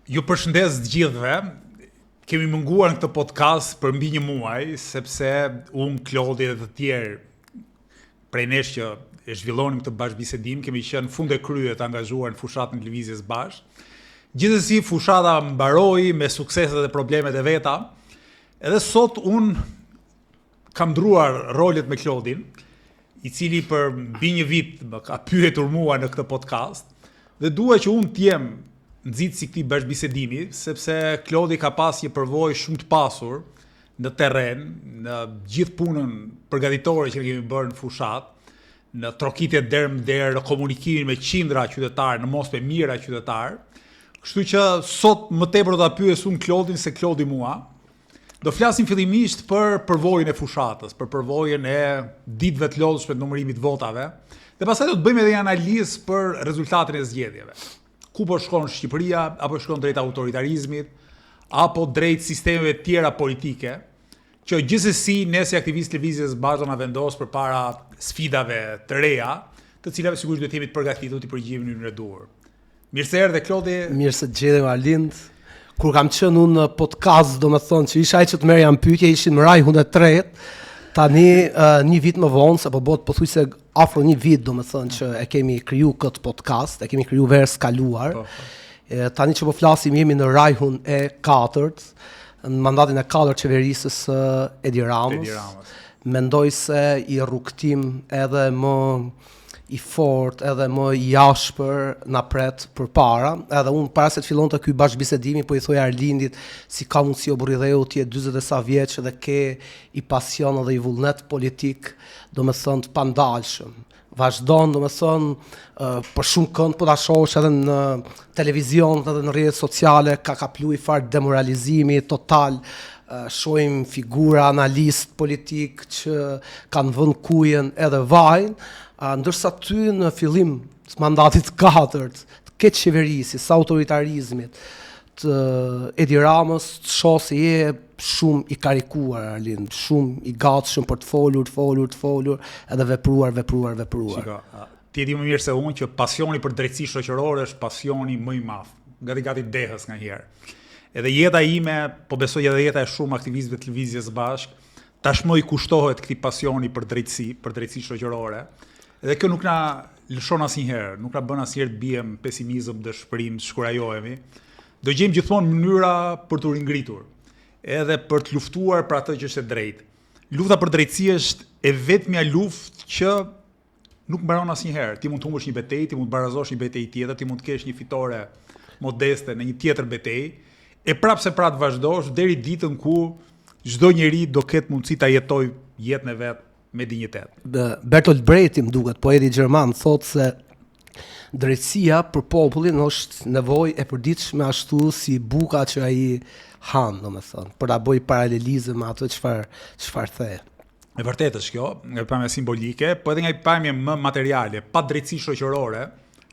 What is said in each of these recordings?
Ju përshëndes të gjithëve. Kemi munguar në këtë podcast për mbi një muaj, sepse unë, Klodi dhe të tjerë prej nesh që e zhvillonim këtë bashkëbisedim, kemi qenë fund e krye të angazhuar në fushatën e lëvizjes bashkë. Gjithsesi, fushata mbaroi me sukseset dhe problemet e veta. Edhe sot unë kam ndruar rolet me Klodin, i cili për mbi një vit më ka pyetur mua në këtë podcast, dhe dua që unë t'jem nxitësi këtij bashkëbisedimi, sepse Klodi ka pas një përvojë shumë të pasur në terren, në gjithë punën përgatitore që kemi bërë në fushat, në trokitje derë, në komunikimin me qindra qytetarë, në mos me mijëra qytetarë. Kështu që sot më tepër do ta pyes unë Klodin se Klodi mua. Do flasim fillimisht për përvojën e fushatës, për përvojën e ditëve të lodhshme të numërimit votave, dhe pastaj do të bëjmë edhe një analizë për rezultatin e zgjedhjeve. Ku po shkon Shqipëria, apo shkon drejt autoritarizmit, apo drejt sistemeve tjera politike, që gjithsesi ne si aktivistë lëvizjes bashkë do na vendos përpara sfidave të reja, të cilave sigurisht duhet jemi të përgatitur të përgjigjemi në mënyrë të duhur. Mirë se erdhe Klodi. Mirë se gjendem Arlind. Kur kam qenë unë në podcast, do me thonë që isha ai që të merja në pyetje, ishin më rajhun e tretë, tani një vit më vonë, se po bëhet pothuajse afro një vit, do me thënë që e kemi kriju këtë podcast, e kemi kriju verë skaluar. Tani që po flasim jemi në rajhun e 4, në mandatin e 4 qeverisës Edi Ramës. Mendoj se i rrugtim edhe më i fort, edhe më i ashpër na pret përpara. Edhe unë para se të fillonte ky bashkëbisedimi po i thoj Arlindit si ka mundësi o burridheu ti 40 e sa vjeç dhe ke i pasion dhe i vullnet politik, domethënë të pandalshëm. Vazhdon, domethënë për shumë kënd po ta shohësh edhe në televizion edhe në rrjetet sociale ka kaplu i far demoralizimi total. Shohim figura analist politik që kanë vënë kujen edhe vajin. Ndërsa ty në fillim të mandatit 4, të këtë qeverisë, së autoritarizmit, të Edi Ramës, të shoh se je shumë i karikuar, Arlind, shumë i gatshëm për të folur, edhe vepruar. Shiko, ti e di më mirë se unë që pasioni për drejtësi shoqërore është pasioni më i madh, gati dehës nganjëherë. Edhe jeta ime, po besoj edhe jeta e shumë aktivistëve të lëvizjes bashkë, tashmë i kushtohet këtij pasioni për drejtësi shoqërore. Edhe kjo nuk na lëshon asnjëherë, nuk na bën asnjëherë të bijem pesimizëm, dëshpërim, të shkurajohemi. Do gjejmë gjithmonë mënyra për të ringritur, edhe për të luftuar për atë që është e drejtë. Lufta për drejtësi është e vetmja luftë që nuk mbaron asnjëherë. Ti mund të humbësh një betejë, ti mund të barazosh një betejë tjetër, ti mund të kesh një fitore modeste në një tjetër betejë, e prapse pra të vazhdosh deri ditën ku çdo njeri do ketë mundësi ta jetojë jetën e vet me dinjitet. Bertolt Brecht më duket, poeti gjerman, thotë se drejtësia për popullin është nevojë e përditshme ashtu si buka që ai han, domethënë, për ta bëj paralelizëm me atë çfarë the. E vërtetë është kjo, nga pamja simbolike, po edhe nga pamja më materiale, pa drejtësi shoqërore,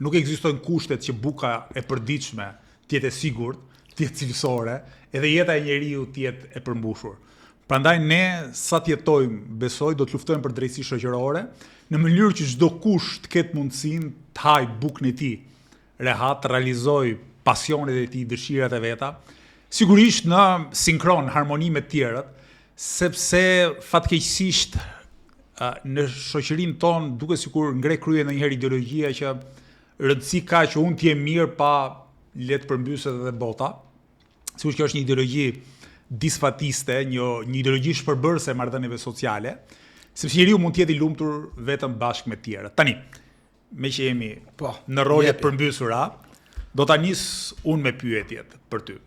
nuk ekzistojnë kushtet që buka e përditshme të jetë e sigurt, të jetë cilësore, edhe jeta e njeriu të jetë e përmbushur. Prandaj ne sa të jetojmë, besoj, do të luftojmë për drejtësi shoqërore, në mënyrë që çdo kush të ketë mundësinë të hajë bukën e tij rehat, të realizojë pasionet e tij, dëshirat e veta, sigurisht në sinkron, harmoni me të tjerët, sepse fatkeqësisht në shoqërinë tonë duket sikur ngre krye ndonjëherë ideologjia që rëndësi ka që unë të jem mirë pa le të përmbyset edhe bota. Sigurisht kjo është një ideologji disfatiste, një ideologji shpërbërëse e marrëdhënieve sociale, sepse njeriu mund të jetë i lumtur vetëm bashkë me të tjerët. Tani, me që jemi në rolet përmbysura, do ta nis unë me pyetjet për ty.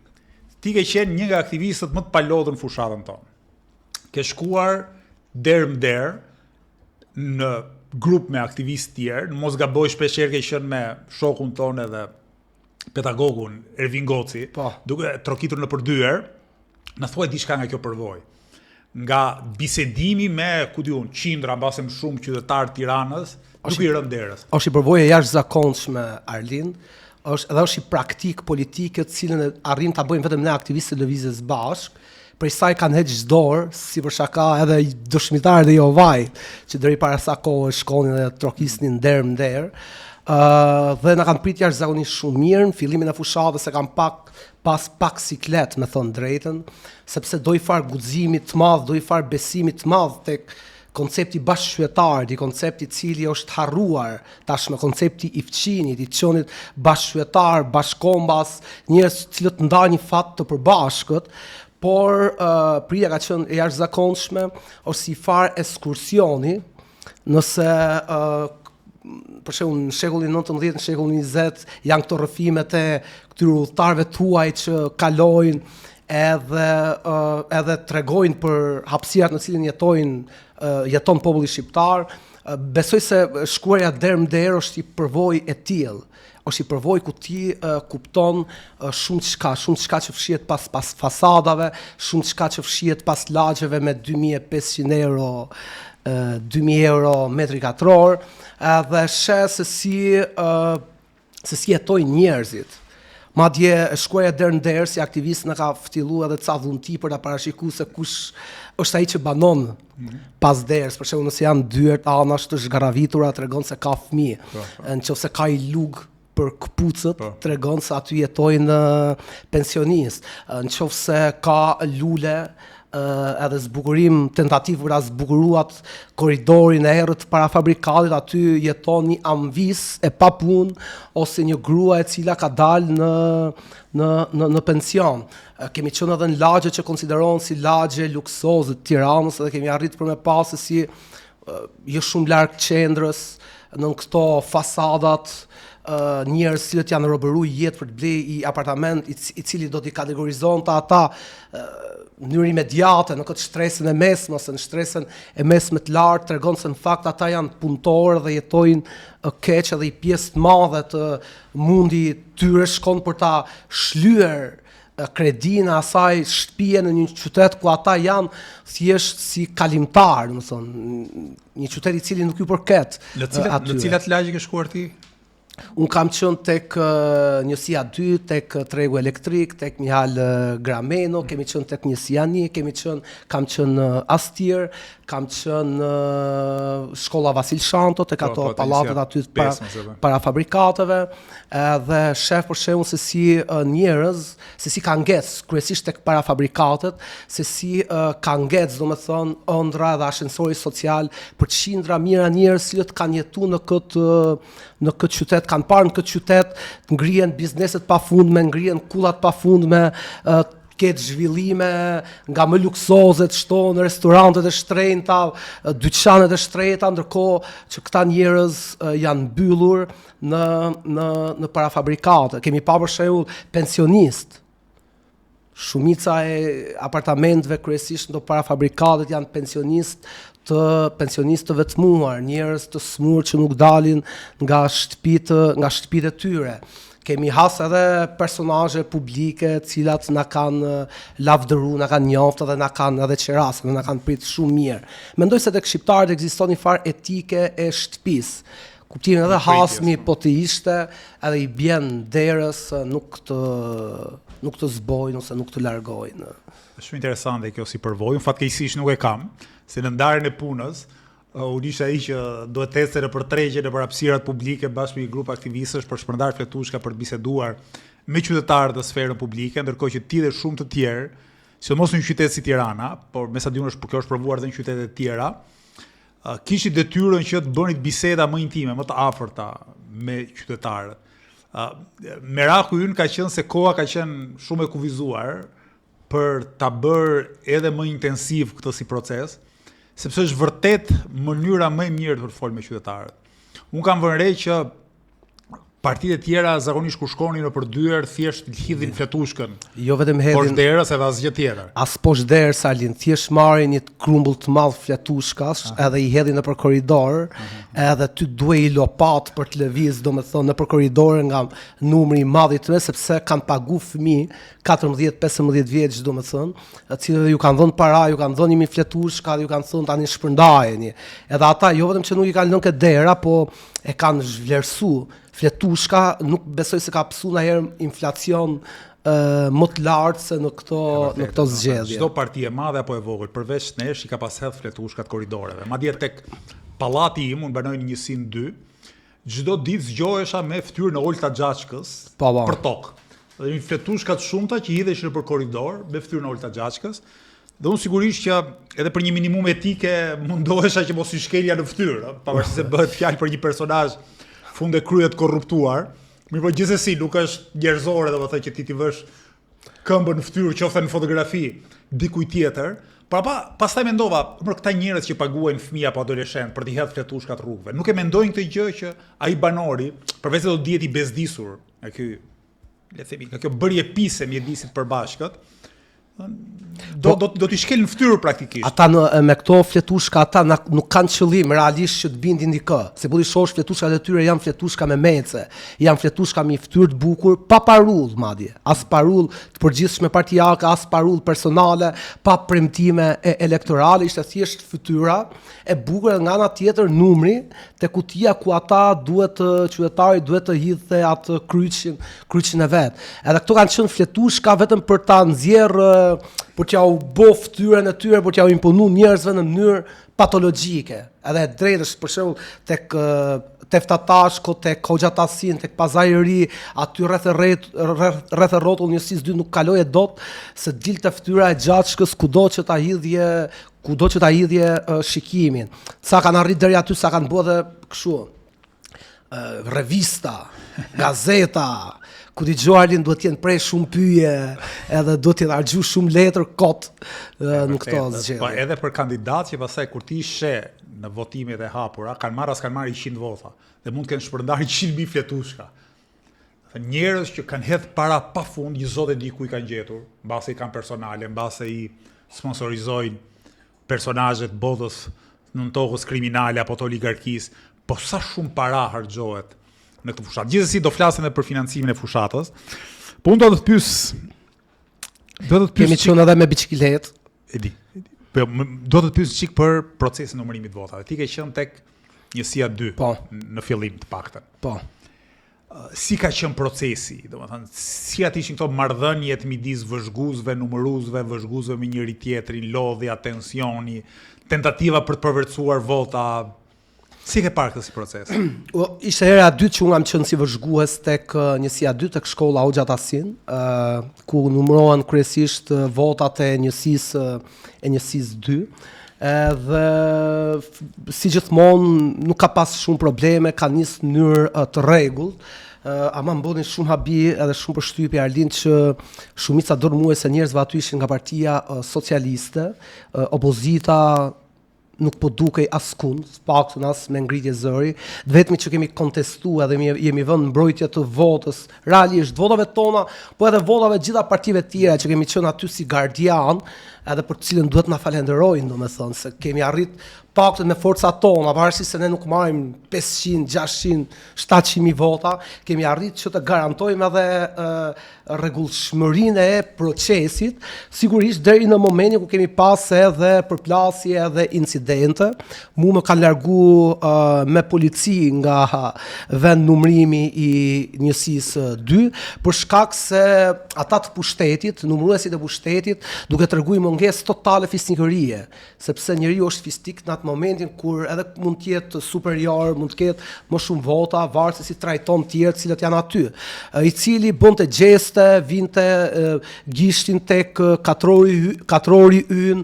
Ti ke qenë një nga aktivistët më të palodhur në fushatën tonë. Ke shkuar derë më derë në grup me aktivistë tjerë, mos gaboj shpeshherë ke qenë me shokun tonë edhe pedagogun Ervin Goci, duke trokitur në përdyer. Në thuaj diçka nga kjo përvojë. Nga bisedimi me, ku diun, qindra mbase më shumë qytetarë Tiranës, duke i rënë derës. Është i përvojë jashtëzakonshme, Arlind, është i praktik politike të cilën arrim ta bëjmë vetëm ne aktivistët e lëvizjes bashkë, prej saj kanë heqë dorë, si për shaka edhe dëshmitarët e Jovaj, që deri para sa kohë shkonin dhe trokisnin derë më derë. Dhe na kanë prit jashtëzakonisht shumë mirë në fillimin e fushatës, se kam pak siklet, me thënë drejtën, sepse do i far guximit të madh, do i far besimit të madh tek koncepti bashkëqytetar, di koncepti i cili është harruar tashmë, koncepti i fqinit, i çonit bashkëqytetar, bashkombas, njerëz të cilët ndajnë fat të përbashkët, por pritja ka qenë e jashtëzakonshme, ose si far ekskursioni, nëse për shembull në shekullin 19, në shekullin 20 janë këto rrëfimet e këtyre udhëtarëve tuaj që kalojnë edhe tregojnë për hapësirat në cilin jeton populli shqiptar. Besoj se shkuarja der është një përvojë e tillë, është një përvojë ku ti kupton shumë çka që fshihet pas fasadave, shumë çka që fshihet pas lagjeve me 2500 euro 2000 euro metri katror, dhe sheh se si jetojnë njerëzit. Madje shkuarja der si aktivist na ka ftilluar edhe ca dhunti për ta parashikuar se kush është ai që banon pas derës. Për shembull, nëse janë dyert anash të zgaravitura, tregon se ka fëmijë. Nëse ka i lug për këpucët, tregon se aty jetojnë pensionistë. Nëse ka lule edhe zbukurim, tentativë për ta zbukuruar korridorin e errët para fabrikatit, aty jeton një amvis e papunë ose një grua e cila ka dalë në pension. Kemi qenë edhe në lagje që konsiderohen si lagje luksoze të Tiranës, dhe kemi arritur për me pasë si jo shumë larg qendrës, në këto fasadat, njerëz që janë robëruar jetë për të blej i apartament i cili do t'i kategorizonte ata në mënyrë imediate në këtë shtresën e mesme ose në shtresën e mesme të lartë, tregon se në fakt ata janë punëtorë dhe jetojnë keq, edhe i pjesë të madhe të mundi tyre shkon për ta shlyer kredinë asaj shtëpie në një qytet ku ata janë thjesht si kalimtar, domethënë një qytet i cili nuk ju përket. Në cilat lagje ke shkuar ti? Unë kam qenë tek njësia 2, tek tregu elektrik, tek Mihal Grameno, kemi qenë tek njësia 1, kam qenë Astir, kam qenë shkolla Vasil Shanto, tek ato pallatet aty para fabrikateve, dhe shef për shembull se si njerëz, se si kanë ngec kryesisht tek para fabrikatet, se si kanë ngec, domethënë, ëndra dhe ashensori social për qindra mijëra njerëz që kanë jetuar në këtë qytet, kanë parë në këtë qytet të ngrihen bizneset pafundme, ngrihen kullat pafundme, ketë zhvillime nga më luksoze të shtohen në restorantet e shtrenjta, dyqanet e shtrenjta, ndërkohë që këta njerëz janë mbyllur në parafabrikate. Kemi pa për shembull pensionistë. Shumica e apartamenteve kryesisht në parafabrikatet janë pensionistëve të muar, njerëz të smur që nuk dalin nga shtëpitë e tyre. Kemi has edhe personazhe publike të cilat na kanë lavdëruar, na kanë njoftë dhe na kanë edhe qerasë, na kanë pritur shumë mirë. Mendoj se tek shqiptarët ekziston një farë etike e shtëpisë. Kuptimin edhe hasmi po të ishte, edhe i bjen derës nuk të zbojnë ose nuk të largojnë. Është shumë interesante kjo si përvojë, fatkeqësisht nuk e kam, se në ndarjen e punës unë isha ai që duhet të ecte për tregje në hapësirat publike bashkë me një grup aktivistësh për shpërndar fletushka për të biseduar me qytetarët në sferën publike, ndërkohë që ti dhe shumë të tjerë, sidomos në një qytet si Tirana, por me sa diun kjo është provuar edhe në qytete të tjera, kishit detyrën që të bënit biseda më intime, më të afërta me qytetarët. Meraku ynë ka qenë se koha ka qenë shumë e kufizuar për ta bërë edhe më intensiv këtë si proces, sepse është vërtet mënyra më e mirë për të folur me qytetarët. Unë kam vënë re që partitë e tjera zakonisht kur shkonin në përdyer thjesht lidhin fletushkën. Jo vetëm hedhin poshtë derës edhe asgjë tjetër. As poshtë derës alin, thjesht marrin një grumbull të madh fletushkash, edhe i hedhin nëpër korridor, edhe ty duhet i lopat për të lëviz, domethënë nëpër korridore nga numri i madh i tyre, sepse kanë pagu fëmijë 14-15 vjeç, domethënë, të cilëve ju kanë dhënë para, ju kanë dhënë një fletushka dhe ju kanë thënë tani shpërndajeni. Edhe ata jo vetëm që nuk i kanë lënë këtë dera, po e kanë zhvlerësuar. Fletushka nuk besoj se ka pësu në herë inflacion më të lartë se në këto zgjedhje. Çdo parti e madhe apo e vogël, përveç nesh i ka pas hedh fletushkat korridoreve. Madje tek pallati im, unë banoj në njësinë 2, çdo ditë zgjohesha me fytyrën e Olta Xhaçkës për tokë. Dhe një fletushka të shumta që hidheshin nëpër korridor me fytyrën e Olta Xhaçkës. Dhe unë sigurisht që edhe për një minimum etike mundohesha që mos i shkelja në fytyrë, pavarësisht se bëhet fjalë për një personazh funde kryet korruptuar. Mirë, po gjithsesi nuk është njerëzore domethënë që ti vësh këmbën në fytyrë qoftë në fotografi dikujt tjetër. Pastaj mendova, për këta njerëz që paguajnë fëmijë apo adoleshent për t'i hedhur fletushkat rrugëve, nuk e mendojnë këtë gjë që ai banori, përveç se do të dihet i bezdisur, nga ky, le të themi, nga kjo bërje pise mjedisit përbashkët, do t'i shkel në fytyrë praktikisht. Ata me këto fletushka ata nuk kanë qëllim realisht që të bindin dikë. Se po ti shohësh fletushkat e tyre janë fletushka me mece, janë fletushka me fytyrë të bukur, pa parull madje, as parull të përgjithshme partijake, as parull personale, pa premtime elektorale, ishte thjesht fytyra e bukur nga ana tjetër numri te kutia ku ata qytetari duhet të hidhte atë kryqin e vet. Edhe këto kanë qenë fletushka vetëm për ta nxjerrë për t'ja u bo fytyrën e tyre, për t'ja u imponu njerëzve në mënyrë patologjike. Edhe drejtësh për shembull tek Teftatashko, tek Hoxha Tasin, tek Pazari i Ri, aty rreth rrotull njësisë 2 nuk kaloje dot se dilte fytyra e Xhaçkës kudo që ta hidhje shikimin. Sa kanë arrit deri aty, sa kanë bërë edhe kështu. Revista, gazeta, ku dëgjuarin duhet të jenë prej shumë pyje, edhe duhet të harxhu shumë letër kot në këto zgjedhje. Po edhe për kandidatë që pastaj kur ti sheh në votimet e hapura, kanë marrë 100 vota dhe mund të kenë shpërndarë 100.000 fletushka. Njerëz që kanë hedhur para pafund, një zot e di ku i kanë gjetur, mbase i kanë personale, mbase i sponsorizojnë personazhet botës në tokës kriminale apo të oligarkisë, po sa shumë para harxhohet në këtë fushatë. Gjithsesi do flasim edhe për financimin e fushatës. Po unë do të pyes kemi qenë edhe me biçikletë. E di. Po do të pyes çik për procesin e numërimit të votave. Ti ke qenë tek njësia 2 në fillim të paktën. Po. Si ka qenë procesi, domethënë, si aty ishin këto marrëdhëniet midis vëzhguesve, numëruesve me njëri tjetrin, lodhja, tensioni, tentativa për të përvërtesuar vota. Si ke parë këtë si proces? Ishte hera e dytë që unë kam qenë si vëzhgues tek njësia 2 tek shkolla Hoxha Tasin, ku numërohen kryesisht votat e njësisë 2. Edhe si gjithmonë nuk ka pas shumë probleme, ka nisë në mënyrë të rregullt. Ama më bënin shumë habi edhe shumë përshtypje Arlind që shumica dorëmuese njerëzve aty ishin nga partia socialiste, opozita nuk po dukej askund, paktën as me ngritje zëri, vetëm që kemi kontestuar dhe jemi vënë mbrojtje të votës, realisht votave tona, po edhe votave gjitha partive tjera që kemi qenë aty si gardian, edhe për të cilën duhet na falenderojnë, domethënë se kemi arrit paktën me forcat tona, pavarësisht se ne nuk marrim 500, 600, 700.000 vota, kemi arrit që të garantojmë edhe rregullshmërinë e procesit, sigurisht deri në momentin ku kemi pas edhe përplasje edhe incidente. Mu më kanë largu me polici nga vend numërimi i njësisë 2, për shkak se ata të pushtetit, numëruesit e pushtetit, duke treguar mungesë totale fisnikërie, sepse njeriu është fisnik në atë momentin kur edhe mund të jetë superior, mund të ketë më shumë vota, varet se si trajton tjerë të cilët janë aty. I cili bënte gjeste, vinte gishtin tek katrori ynë,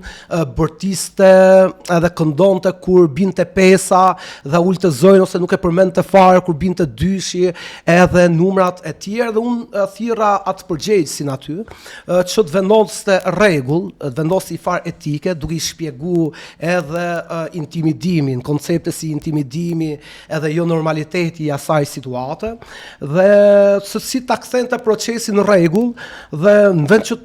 bërtiste edhe këndonte kur binte pesa dhe ulte zojnë ose nuk e përmendte fare kur binte dyshi, edhe numrat e tjerë, dhe unë thirra atë përgjegjësin aty që të vendoste rregull, të vendosi far etike, duke i shpjegu edhe intimidimin, koncepte si intimidimi edhe jo normaliteti i asaj situate, dhe se si ta kthente procesin në rregull, dhe në vend që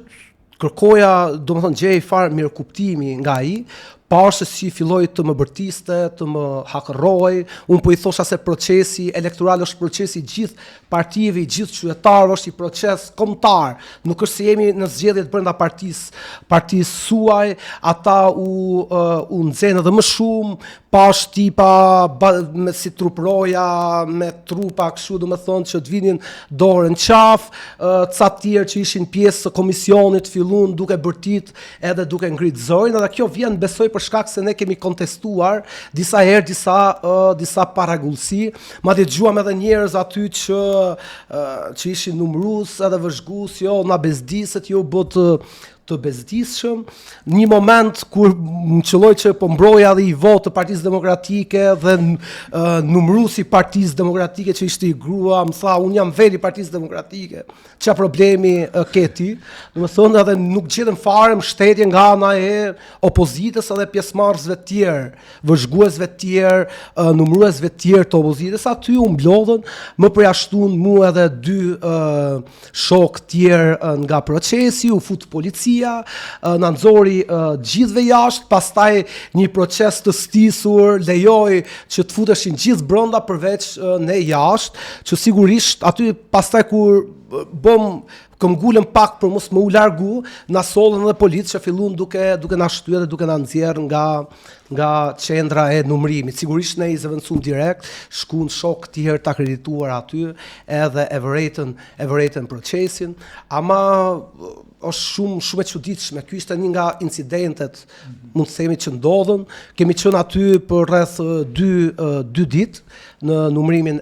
kërkoja, domethënë gjej far mirëkuptimi nga ai, parë se si filloi të më bërtiste, të më hakarroj, unë po i thosha se procesi elektoral është procesi gjithë partive, gjithë qytetarëve, është i proces kombëtar, nuk është se jemi në zgjedhjet brenda partisë suaj, ata u nxenë edhe më shumë, pash tipa me si truproja, me trupa kështu, do me thonë që të vinin dorën qaf, ca tjerë që ishin pjesë së komisionit fillun duke bërtit edhe duke ngrit zërin, edhe kjo vjen besoj për shkak se ne kemi kontestuar disa herë disa paragullsi, madje dëgjuam edhe njerëz aty që ishin numrus edhe vëzhgues, jo na bezdisët, jo bë të bezdisshëm. Një moment kur më qëlloj që po mbroja dhe i votë të Partisë Demokratike dhe numrusi Partisë Demokratike që ishte i grua, më tha, unë jam veri Partisë Demokratike, qa problemi keti, do më thonë edhe nuk gjetën fare mbështetje nga ana e opozitës edhe pjesëmarrësve tjerë, vëzhguesve tjerë, numruesve tjerë të opozitës, aty u mblodhen, më përjashtun mu edhe 2 shok tjerë nga procesi, u fut policia, në nxori gjithve jashtë, pastaj një proces të stisur lejoi që të futeshin gjithë brenda përveç ne jashtë, që sigurisht aty pastaj kur këmgullën pak për mos më u largu, na sollën edhe policë që fillun duke na shtyr dhe duke na nxjerr nga qendra e numrimit. Sigurisht ne i zëvendësum direkt, shkuan shok të tjerë të akredituar aty, edhe e vërejtën procesin, ama është shumë e çuditshme. Ky ishte një nga incidentet, mund të themi, që ndodhen. Kemi qenë aty për rreth 2 ditë në numrimin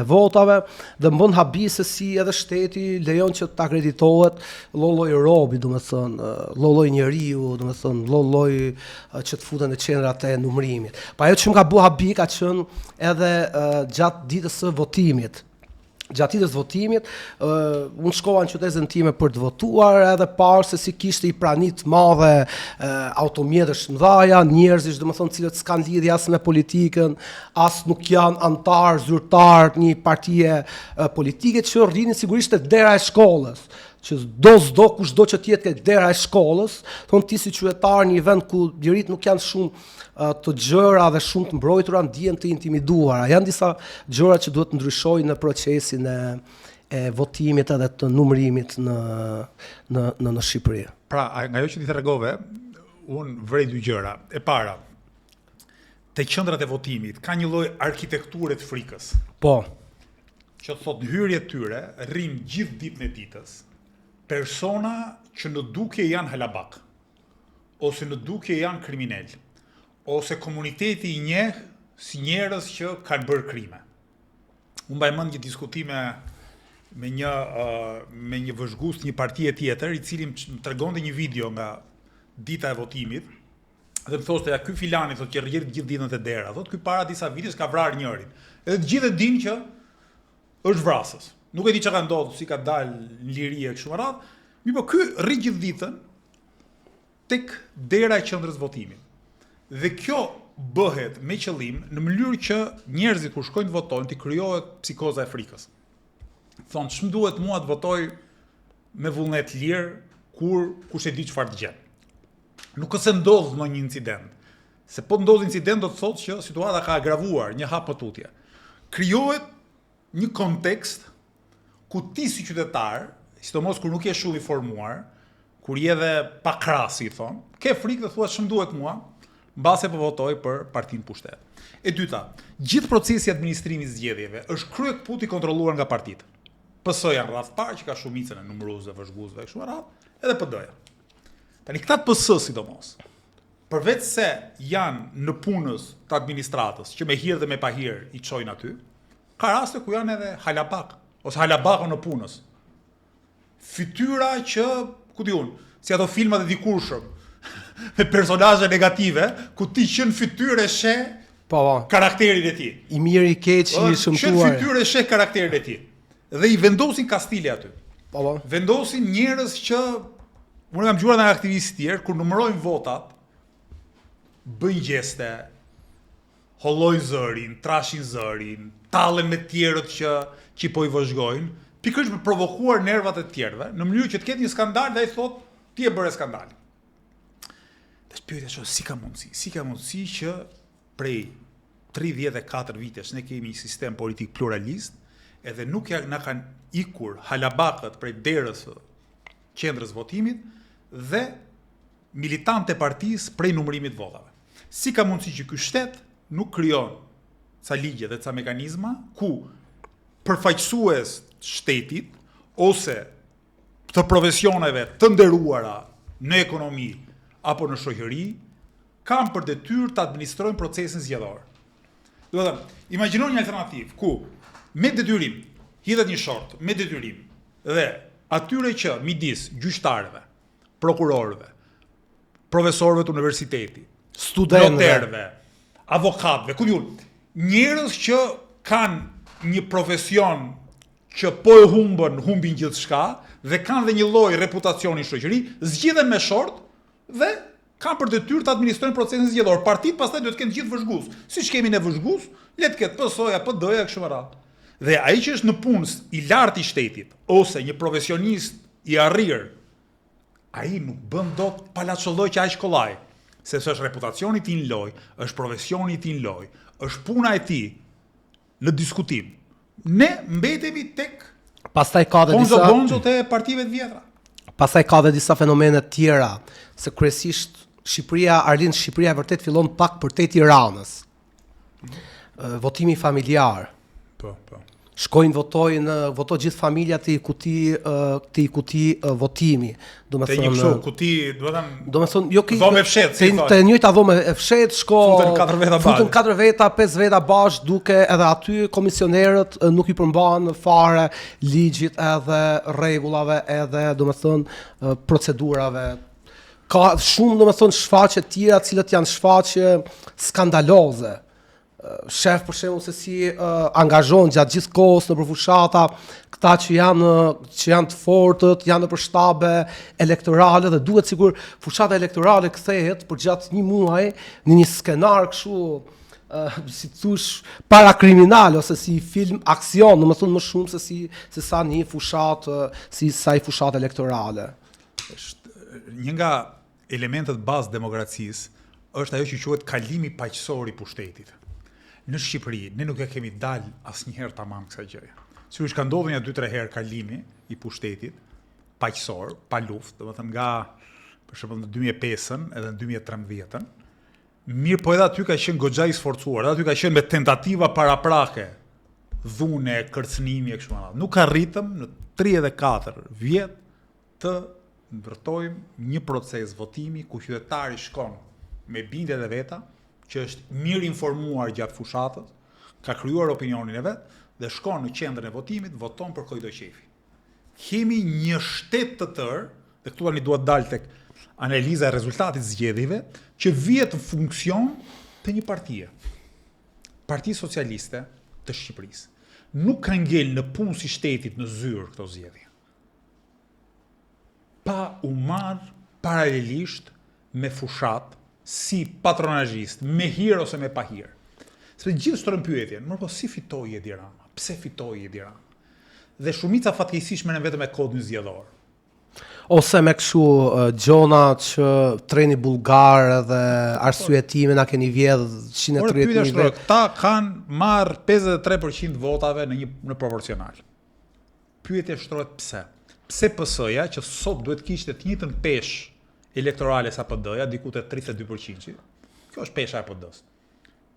e votave, dhe më bën habi se si edhe shteti lejon që të akreditohet lloj robi, domethënë, lloj njeriu, domethënë, lloj që të futen në qendrat e numrimit. Pa ajo që më ka bë habi ka qenë edhe gjatë ditës së votimit. Gjatë ditës votimit, unë shkova në qytetin time për të votuar, edhe parë se si kishte i pranit madhe automjetësh mëdhaja, njerëzish, domethënë, cilët s'kan lidhje as me politikën, as nuk janë antar, zyrtar të një partie politike, që rrinin sigurisht te dera e shkollës, që kushdo që tjetë ke dera e shkollës, thonë ti si qytetar një vend ku lirit nuk janë shumë të gjëra dhe shumë të mbrojtura, ndihen të intimiduara. Janë disa gjëra që duhet të ndryshojnë në procesin e votimit edhe të numrimit në Shqipëri. Pra, nga ajo që ti tregove, unë vrej 2 gjëra. E para, te qendrat e votimit ka një lloj arkitekture të frikës. Po. Që thot në hyrjet tyre rrin gjithë ditën e ditës persona që në dukje janë halabak, ose në dukje janë kriminal, ose komuniteti i njeh si njerëz që kanë bërë krime. Unë mbaj mend një diskutime me një vëzhgues të një partie tjetër, i cili më tregonte një video nga dita e votimit, dhe më thoshte, ja ky filani thotë që rrjedh gjithë ditën te dera, thotë ky para disa vitesh ka vrarë njërin. Edhe të gjithë e dinë që është vrasës. Nuk e di çka ka ndodhur, si ka dalë në liri e kështu me radhë. Mirë, po ky rri gjithë ditën tek dera e qendrës votimit. Dhe kjo bëhet me qëllim në mënyrë që njerëzit kur shkojnë të votojnë të krijohet psikoza e frikës. Thonë, ç'm duhet mua të votoj me vullnet lirë kur kush e di çfarë të gjen. Nuk është se ndodh ndonjë incident. Se po ndodh incident do të thotë që situata ka agravuar një hap më tutje. Krijohet një kontekst ku ti si qytetar, sidomos kur nuk je shumë i formuar, kur je dhe pa krasi, thon, ke frikë të thua ç'm duhet mua, mbase po votoj për partinë pushtet. E dyta, gjithë procesi administrimit zgjedhjeve është krye kaput i kontrolluar nga partitë. PS-ja në radhë parë që ka shumicën e numëruesve, vëzhguesve kështu me radhë, edhe PD-ja. Tani këta PS sidomos, përveç se janë në punës të administratës, që me hir dhe me pa hir i çojnë aty, ka raste ku janë edhe halabak, ose halabako në punës. Fytyra që, ku di unë, si ato filmat e dikurshëm, me personazhe negative, ku ti qen fytyrë she karakterin e tij. I mirë i keq i shëmtuar. Qen fytyrë she karakterin e tij. Dhe i vendosin kastile aty. Vendosin njerëz që unë kam dëgjuar nga aktivistë tjerë kur numërojnë votat, bëjnë gjeste, hollojnë zërin, trashin zërin, tallen me tjerët që po i vëzhgojnë, pikërisht për provokuar nervat e tjerëve, në mënyrë që të ketë një skandal dhe ai thotë ti e bëre skandalin. Pyetja është si ka mundësi që prej 34 vitesh ne kemi një sistem politik pluralist, edhe nuk na kanë ikur halabakët prej derës së qendrës votimit dhe militantë e partisë prej numërimit votave. Si ka mundësi që ky shtet nuk krijon ca ligje dhe ca mekanizma ku përfaqësues shtetit ose të profesioneve të nderuara në ekonomi apo në shoqëri kanë për detyrë të administrojnë procesin zgjedhor. Do të thënë, imagjinoni një alternativë ku me detyrim hidhet një short me detyrim dhe atyre që midis gjyqtarëve, prokurorëve, profesorëve të universitetit, studentëve, avokatëve, ku diun, njerëz që kanë një profesion që po e humbin gjithçka dhe kanë dhe një lloj reputacioni në shoqëri, zgjidhen me short dhe kanë për detyrë të administrojnë procesin zgjedhor. Partitë pastaj duhet të kenë gjithë vëzhgues. Siç kemi ne vëzhgues, le të ketë PS-ja, PD-ja kështu me radhë. Dhe ai që është në punë i lartë i shtetit ose një profesionist i arrir, ai nuk bën dot palaçolloj që aq kollaj, sepse është reputacioni i tij në loj, është profesioni i tij në loj, është puna e tij në diskutim. Ne mbetemi tek pastaj ka dhe disa gonxot e partive të vjetra. Pastaj ka dhe disa fenomene të tjera, se kryesisht Shqipëria vërtet fillon pak për te Tiranës. Votimi familjar. Po. Shkojnë voto gjithë familja të i kuti votimi. Te një kështu kuti, do të thënë, jo dhomë e fshet, si te njëjta dhomë e fshet, futen 4 veta bashkë. Futen 4 veta, 5 veta bashkë, duke edhe aty komisionerët nuk i përmbahen fare ligjit edhe rregullave edhe domethënë procedurave. Ka shumë domethënë shfaqje të tjera, të cilët janë shfaqje skandaloze. Shef për shembull se si angazhon gjatë gjithë kohës në fushata këta që janë të fortët, janë në shtabe elektorale dhe duhet sigur fushata elektorale kthehet për gjatë një muaji në një skenar kështu si thosh parakriminal ose si film aksion, domethënë më shumë se sa një fushatë si sa i fushatë elektorale. Një nga elementet bazë demokracisë është ajo që quhet kalimi paqësor i pushtetit. Në Shqipëri, ne nuk e kemi dalë asnjëherë tamam kësaj gjëje. Sigurisht ka ndodhur një 2-3 herë kalimi i pushtetit paqësor, pa luftë, domethënë nga për shembull në 2005-ën edhe në 2013-ën. Mirë, po edhe aty ka qenë goxha i sforcuar, aty ka qenë me tentativa paraprake, dhune, kërcënimi e kështu me radhë. Nuk arritëm në 34 vjet të ndërtojmë një proces votimi ku qytetari shkon me bindje dhe veta, që është mirë informuar gjatë fushatës, ka krijuar opinionin e vet dhe shkon në qendrën e votimit, voton për kujt do qefi. Kemi një shtet të tërë, dhe këtu tani duhet dalë tek analiza e rezultatit zgjedhjeve, që vihet në funksion të një partie. Partia Socialiste të Shqipërisë. Nuk ka ngel në punë si shtetit në zyrë këto zgjedhje. Pa u marrë paralelisht me fushat si patronazhist, me hir ose me pa hir. Sepse gjithë shtrojnë pyetjen, po si fitoi Edi Rama? Pse fitoi Edi Rama? Dhe shumica fatkeqësisht merren vetëm me kodin zgjedhor. Ose me kështu gjona që treni bullgar dhe arsyetime na keni vjedh 130.000 vet. Këta kanë marrë 53% votave në proporcional. Pyetja shtrohet pse? Pse PS-ja që sot duhet kishte të njëjtën peshë elektorale sa PD-ja, diku te 32%. Kjo është pesha e PD-s.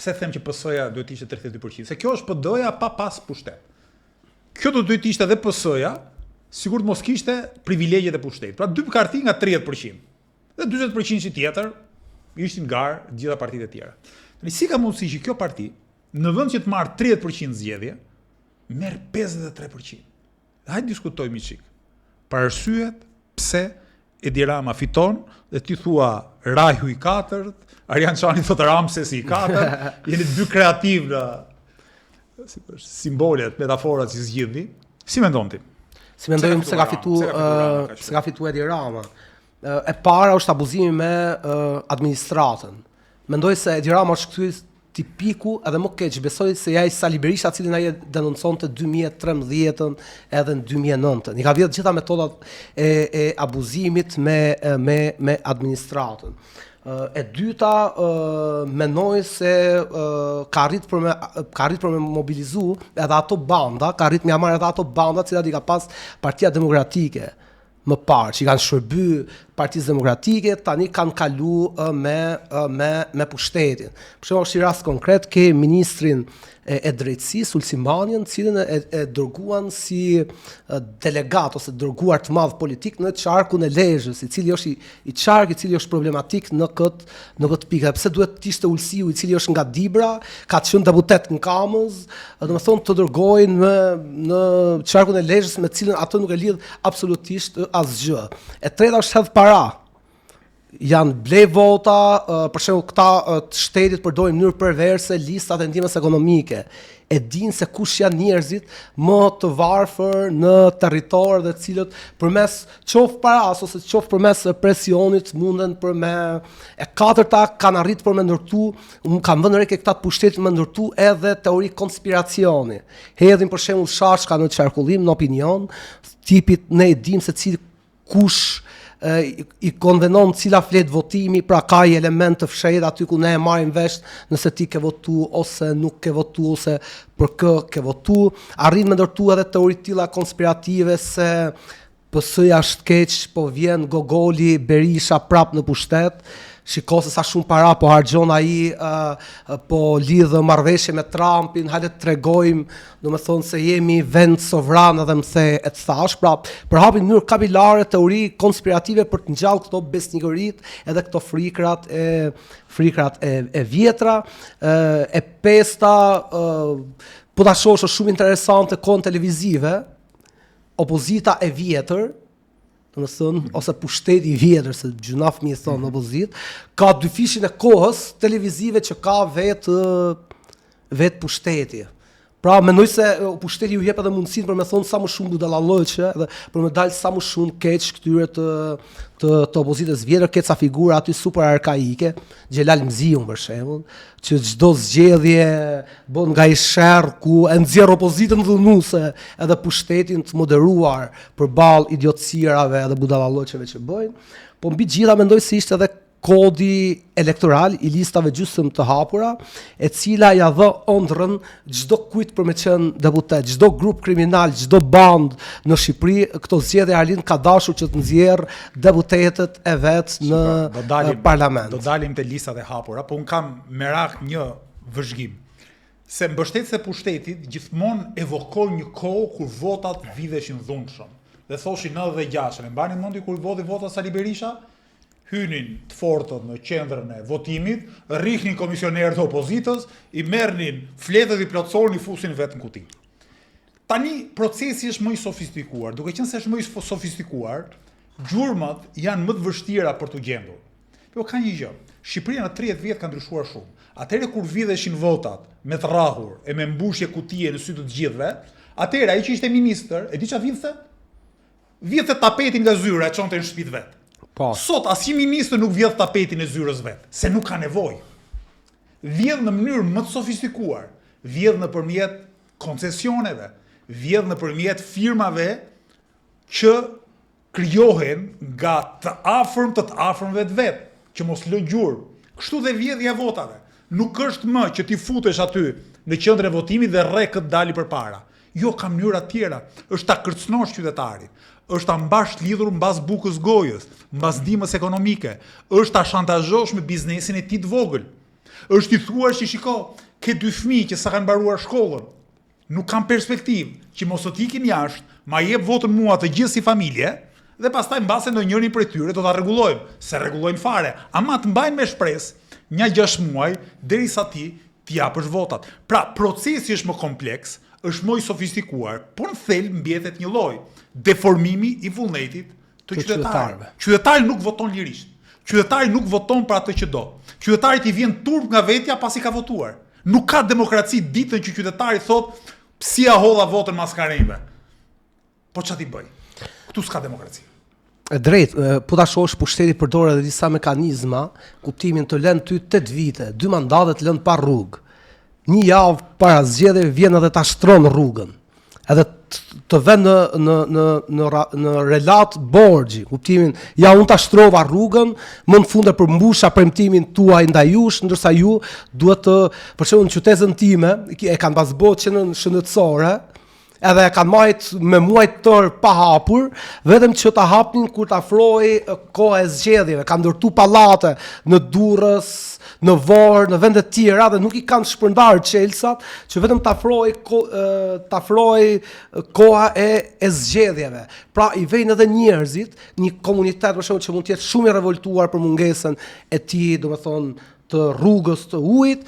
Pse them që PS-ja duhet të ishte 32%? Se kjo është PD-ja pa pas pushtet. Kjo do duhet të ishte edhe PS-ja, sigurt mos kishte privilegjet e pushtetit. Pra dy karti nga 30%. Dhe 40% tjetër ishin garë gjitha partitë e tjera. Tani si ka mundësi që kjo parti, në vend që të marrë 30% zgjedhje, merr 53%. Hajde diskutojmë çik. Për arsyet pse Edi Rama fiton dhe ti thua Rajhu i 4, Arjan Çani thotë Ramsesi i 4, jeni dy kreativ në simbolet, metaforat si zgjidhni. Si mendon ti? Si mendojmë se ka fitu Edi Rama. E para është abuzimi me administratën. Mendoj se Edi Rama është kthy tipiku edhe më keq, besoj se ja i Sali Berisha, cilin ai denonconte 2013-ën edhe në 2009-ën. I ka vjedhur gjitha metodat e abuzimit me administratën. E dyta, mendoj se ka arrit për me mobilizu edhe ato banda, ka arrit me marrë edhe ato banda cilat i ka pas Partia Demokratike. më parë, që i kanë shërby Partisë Demokratike, tani kanë kalu me pushtetin. Për shembull, është një rast konkret ke ministrin e drejtësisë Ulsimanien, cilën e dërguan si delegat ose dërguar të madh politik në qarkun e Lezhës, i cili është i qark, i cili është problematik në këtë pikë. Pse duhet të ishte Ulsiu, i cili është nga Dibra, ka qenë deputet në Kamës, domethënë të dërgojnë në qarkun e Lezhës, me cilën ato nuk e lidh absolutisht asgjë. E treta është hedh para. Janë blej vota, për shembull këta të shtetit përdorin në mënyrë perverse listat e ndihmës ekonomike. E dinë se kush janë njerëzit më të varfër në territor dhe të cilët përmes qoftë paras ose qoftë përmes presionit munden për me e katërta kanë arritur për me ndërtu, kanë vënë re ke këta të pushtetit me ndërtu edhe teori konspiracioni. Hedhin për shembull shashka në qarkullim, në opinion, tipit ne e dimë se kush i konvenon cila flet votimi, pra ka i element të fshehtë aty ku ne e marrim vesh nëse ti ke votu ose nuk ke votu ose për kë ke votu, arrin me ndërtu edhe teori të tilla konspirative se PS-ja është keq, po vjen Gogoli, Berisha prap në pushtet. Shiko se sa shumë para po harxhon ai, po lidh marrëveshje me Trumpin, hajde të tregojmë, domethënë se jemi vend sovran edhe më the e të thash, pra përhapin në mënyrë kapilare teori konspirative për të ngjallë këto besnikërit edhe këto frikrat e vjetra, e pesta, po ta shohësh është shumë interesante kohën televizive, opozita e vjetër, ose pushteti i vjetër, se gjuna fëmijë thonë opozit, ka dy fishin e kohës televizive që ka vetë pushteti. Pra mendoj se pushteti ju jep edhe mundësinë për me thonë sa më shumë budallallëqe dhe për me dalë sa më shumë keq këtyre të opozitës vjetër, keca figura aty super arkaike, Xhelal Mziun për shembull, që çdo zgjedhje bën nga i sherr ku e nxjerr opozitën dhunuese edhe pushtetin të moderuar përballë idiotësirave edhe budallallëqeve që bëjnë. Po mbi gjitha mendoj se ishte edhe kodi elektoral i listave gjysmë të hapura, e cila ja dha ëndrrën çdo kujt për me qenë deputet, çdo grup kriminal, çdo band në Shqipëri, këto zgjedhje Arlin ka dashur që të nxjerr deputetët e vet në parlament. Do dalim te listat e hapura, po un kam merak një vëzhgim. Se mbështetësit e pushtetit gjithmonë evokojnë një kohë kur votat vidheshin dhunshëm. Dhe thoshin 96, e mbani mendi kur voti vota Sali Berisha? Hynin të fortët në qendrën e votimit, rrihnin komisionerët e opozitës, i merrnin fletët i plotësonin, i fusin vetë në kuti. Tani procesi është më i sofistikuar, duke qenë se është më i sofistikuar, gjurmat janë më të vështira për të gjendur. Po ka një gjë, Shqipëria në 30 vjet ka ndryshuar shumë. Atëherë kur vidheshin votat me të rrahur e me mbushje kutie në sy të gjithëve, atëherë ai që ishte ministër, e di çfarë vinte? Vinte tapetin nga zyra e çonte në shtëpitë vet. Sot asnjë ministër nuk vjedh tapetin e zyrës vet, se nuk ka nevojë. Vjedh në mënyrë më të sofistikuar, vjedh nëpërmjet koncesioneve, vjedh nëpërmjet firmave që krijohen nga të afërmëve të vet, që mos lë gjurmë. Kështu dhe vjedhja e votave. Nuk është më që ti futesh aty në qendrën e votimit dhe rre këtë dali përpara. Jo, ka mënyra tjera. Është ta kërcënosh qytetarin. Është ta mbash lidhur mbas bukës gojës, mbas ndihmës ekonomike, është ta shantazhosh me biznesin e tij të vogël. Është i thuar që shiko, ke dy fëmijë që sa kanë mbaruar shkollën, nuk kanë perspektivë, që mos të ikin jashtë, ma jep votën mua të gjithë si familje, dhe pastaj mbase ndonjërin prej tyre do ta rregullojmë, se rregullojnë fare, ama të mbajnë me shpresë një 6 muaj derisa ti t'i japësh votat. Pra, procesi është më kompleks, është më i sofistikuar, por në thelb mbjetet një lloj deformimi i vullnetit të qytetarëve. Qytetari nuk voton lirisht. Qytetari nuk voton për atë që do. Qytetari i vjen turp nga vetja pasi ka votuar. Nuk ka demokraci ditën që qytetari thot si ja hodha votën maskarejve. Po ç'a ti bëj? Ktu s'ka demokraci. E drejtë, po ta shohësh pushteti përdor edhe disa mekanizma, kuptimin të lënë ty 8 vite, 2 mandate të lënë pa rrugë. Një javë para zgjedhjeve vjen edhe ta shtron rrugën. Edhe të vën në relat borxhi, kuptimin, ja unë ta shtrova rrugën, më në fund e përmbusha premtimin tuaj ndaj jush, ndërsa ju duhet të, për shembull në qytetin time, e kanë pas bërë qendrën shëndetësore, edhe e kanë majtë me muaj tërë pa hapur, vetëm që ta hapnin kur ta afroi koha e zgjedhjeve. Kanë ndërtu pallate në Durrës, në Vorë, në vende të tjera dhe nuk i kanë shpërndarë çelësat që vetëm ta afroi koha e zgjedhjeve. Pra i vejnë edhe njerëzit, një komunitet për shembull që mund të jetë shumë i revoltuar për mungesën e tij, domethënë të rrugës të ujit,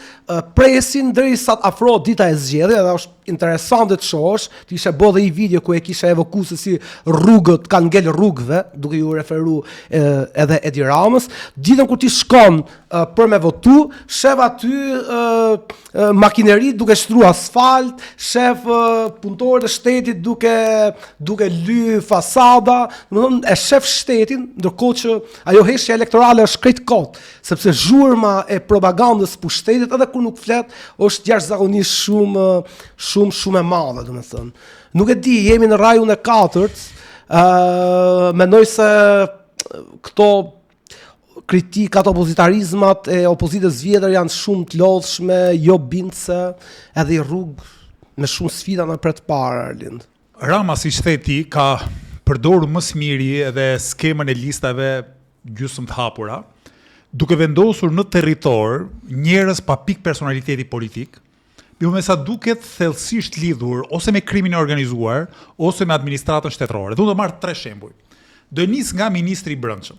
presin derisa të afrohet dita e zgjedhjeve, dhe është interesante të shohësh, të ishe bë dhe i video ku e kisha evokuar se si rrugët kanë ngel rrugëve, duke ju referu edhe Edi Ramës. Ditën kur ti shkon për me votu, shef aty makineri duke shtruar asfalt, shef punëtorët e shtetit duke ly fasada, domethënë e shef shtetin, ndërkohë që ajo heshja elektorale është krejt kot, sepse zhurma e propagandës pushtetit edhe kur nuk flet është jashtëzakonisht shumë e madhe, domethënë. Nuk e di, jemi në rajun e 4, mendoj se këto kritikat, opozitarizmat e opozitës vjetër janë shumë të lodhshme, jo bindse, edhe i rrugë me shumë sfida në për të parë, Arlind. Rama, si shteti, ka përdorur më së miri edhe skemën e listave gjysmë të hapura, duke vendosur në territor njerëz pa pikë personaliteti politik, jo me sa duket thellësisht lidhur ose me krimin e organizuar, ose me administratën shtetërore. Do të marr 3 shembuj. Do nis nga ministri i Brendshëm.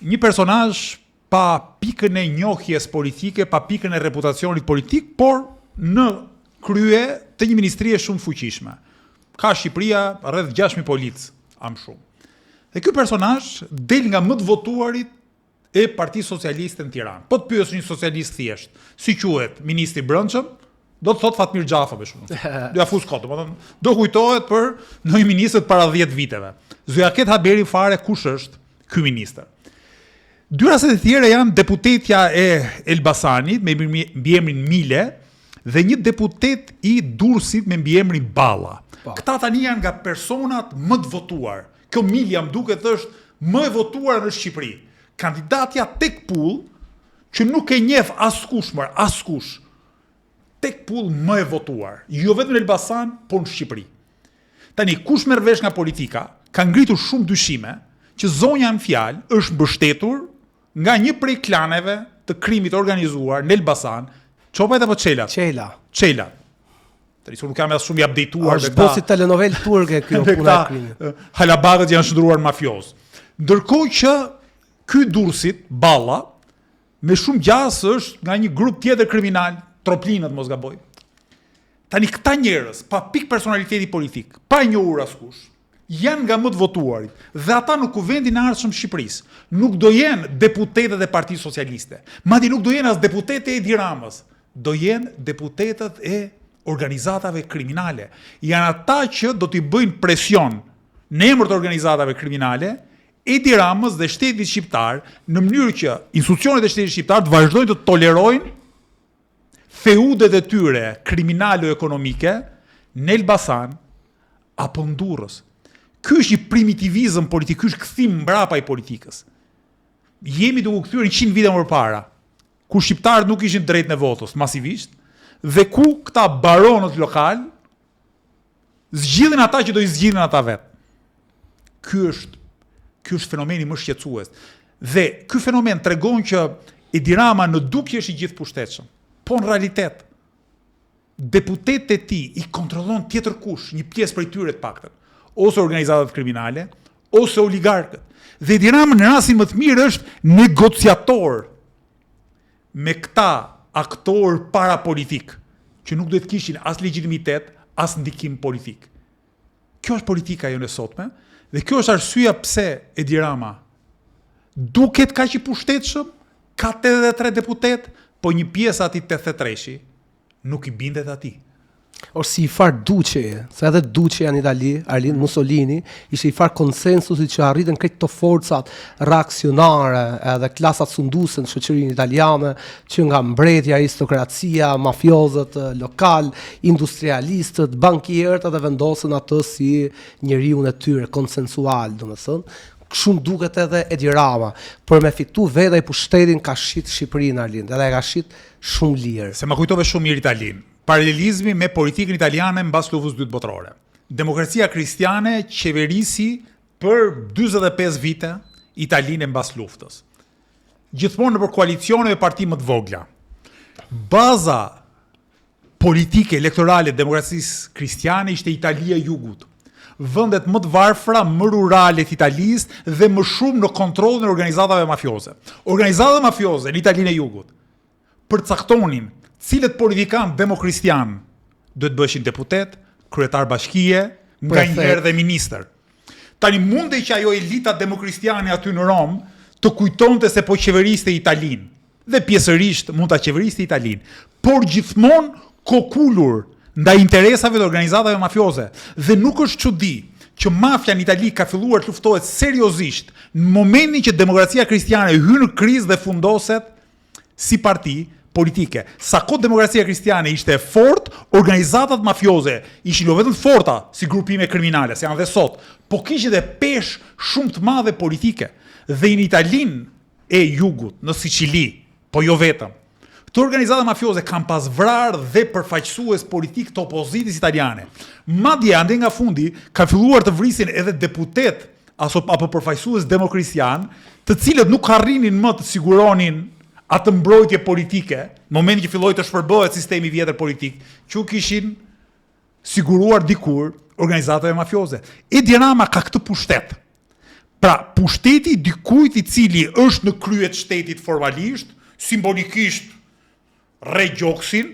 Një personazh pa pikën e njohjes politike, pa pikën e reputacionit politik, por në krye të një ministrie shumë fuqishme. Ka Shqipëria rreth 6.000 policë, am shumë. Dhe ky personazh del nga më të votuarit e Partisë Socialiste në Tiranë. Po të pyes një socialist thjesht, si quhet ministri i Brendshëm, do të thot Fatmir Xhafa për shkak. Do ja fus kot, domethënë do kujtohet për një ministër para 10 viteve. Zoja ket haberi fare kush është ky ministër. Dy rastet e tjera janë deputetja e Elbasanit me mbiemrin Mile dhe një deputet i Durrësit me mbiemrin Balla. Këta tani janë nga personat më të votuar. Kjo Milja më duket është më e votuar në Shqipëri. Kandidatja tek pull që nuk e njeh askush. Tek pull më e votuar, jo vetëm në Elbasan, por në Shqipëri. Tani, kush merr vesh nga politika, ka ngritur shumë dyshime që zonja në fjalë është mbështetur nga një prej klaneve të krimit organizuar në Elbasan, çopajt apo çelat? Çela. Tani nuk kam as shumë i updateuar është bosi telenovel turke kjo puna e krimit. Halabagët janë shndruar mafioz. Ndërkohë që ky Durrësit, Balla, me shumë gjas është nga një grup tjetër kriminal, Troplinët mos gaboj. Tani këta njerëz, pa pikë personaliteti politik, pa njohur askush, janë nga më të votuarit, dhe ata në kuvendin e ardhshëm Shqipërisë nuk do jenë deputetët e Partisë Socialiste, madje nuk do jenë as deputetët e Edi Ramës, do jenë deputetët e organizatave kriminale. Janë ata që do t'i bëjnë presion në emër të organizatave kriminale Edi Ramës dhe shtetit shqiptar në mënyrë që institucionet e shtetit shqiptar të vazhdojnë të tolerojnë feudet e tyre kriminalo-ekonomike në Elbasan apo në Durrës. Ky është një primitivizëm politik, ky është kthim mbrapa i politikës. Jemi duke u kthyer 100 vite më parë, ku shqiptarët nuk ishin drejt në votës masivisht, dhe ku këta baronët lokal zgjidhin ata që do i zgjidhin ata vetë. Ky është fenomeni më shqetësues. Dhe ky fenomen tregon që Edi Rama në dukje është i gjithë pushtetshëm. Po në realitet, deputetët e tij i kontrollon tjetër kush, një pjesë prej tyre të paktën, ose organizatat kriminale, ose oligarkët. Dhe Edi Rama në rastin më të mirë është negociator me këta aktorë parapolitik, që nuk duhet kishin as legjitimitet, as ndikim politik. Kjo është politika jonë e sotme, dhe kjo është arsyeja pse Edi Rama duket kaq i pushtetshëm, ka 83 deputet, po një pjesë ati 83-shi nuk i bindet ati. Or si i far duqeje, se edhe duqeja në Itali, Arlind Mussolini, ishte i far konsensusit që arritën këtë të forcat reakcionare edhe klasat sunduese në shoqërinë italiane, që nga mbretja, aristokracia, mafiozët lokal, industrialistët, bankierët edhe vendosën atë si njeriun e tyre konsensual, domethënë. Shumë duket edhe Edi Rama, për me fitu veda i pushtetin ka shit Shqipërinë, Arlind, edhe ka shit shumë lirë. Se ma kujtove shumë mirë Italin. paralelizmi me politikën italiane mbas luftës së dytë botërore. Demokracia kristiane qeverisi për 45 vite Italinë mbas luftës. Gjithmonë nëpër koalicione me parti më të vogla. Baza politike elektorale demokracisë kristiane ishte Italia e Jugut. Vendet më të varfra, më rurale të Italisë dhe më shumë në kontrollin e organizatave mafioze. Organizatat mafioze në Italinë e Jugut përcaktonin cilët politikanë demokristian duhet bëshin deputet, kryetar bashkie, nganjëherë dhe ministër. Tani mundej që ajo elita demokristiane aty në Rom të kujtonte se po qeveriste Italinë dhe pjesërisht mund ta qeveriste Italinë, por gjithmonë kokulur ndaj interesave të organizatave mafioze. Dhe nuk është çudi që mafia në Itali ka filluar të luftohet seriozisht në momentin që demokracia kristiane hyn në krizë dhe fundoset si parti politike. Sa kohë demokracia kristiane ishte e fortë, organizatat mafioze ishin jo vetëm të forta si grupime kriminale, se janë dhe sot, po kishin edhe peshë shumë të madhe politike. Dhe në Italinë e Jugut, në Siçili, po jo vetëm. Këto organizata mafioze kanë pas vrarë dhe përfaqësues politik të opozitës italiane. Madje ande nga fundi kanë filluar të vrisin edhe deputet apo përfaqësues demokristian, të cilët nuk arrinin më të siguronin atë mbrojtje politike, në momentin që filloi të shpërbohet sistemi i vjetër politik, që kishin siguruar dikur organizatave mafioze. Edi Rama ka këtë pushtet. Pra, pushteti dikujt i cili është në krye të shtetit formalisht, simbolikisht rre gjoksin,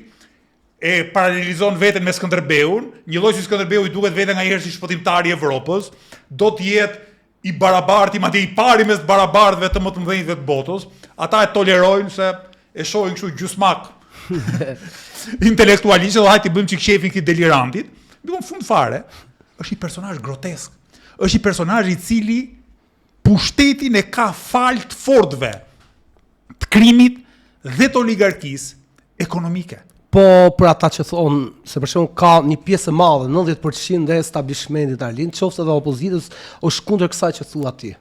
e paralelizon veten me Skënderbeun, një lloj si Skënderbeu i duket veten nga herë si shpëtimtari i Evropës, do të jetë i barabarti, madje i pari mes barabartëve të më të mëdhenjve të botës. Ata e tolerojnë se e shohin kështu gjysmak intelektualisht, do hajtë i bëjmë çik shefin këtij delirantit. Në fund fare, është një personazh grotesk. Është një personazh i cili pushtetin e ka fal të fortëve të krimit dhe të oligarkisë ekonomike. Po për ata që thonë se për shembull ka një pjesë e madhe, 90% e establishmentit italian, qoftë edhe opozitës, është kundër kësaj që thua ti.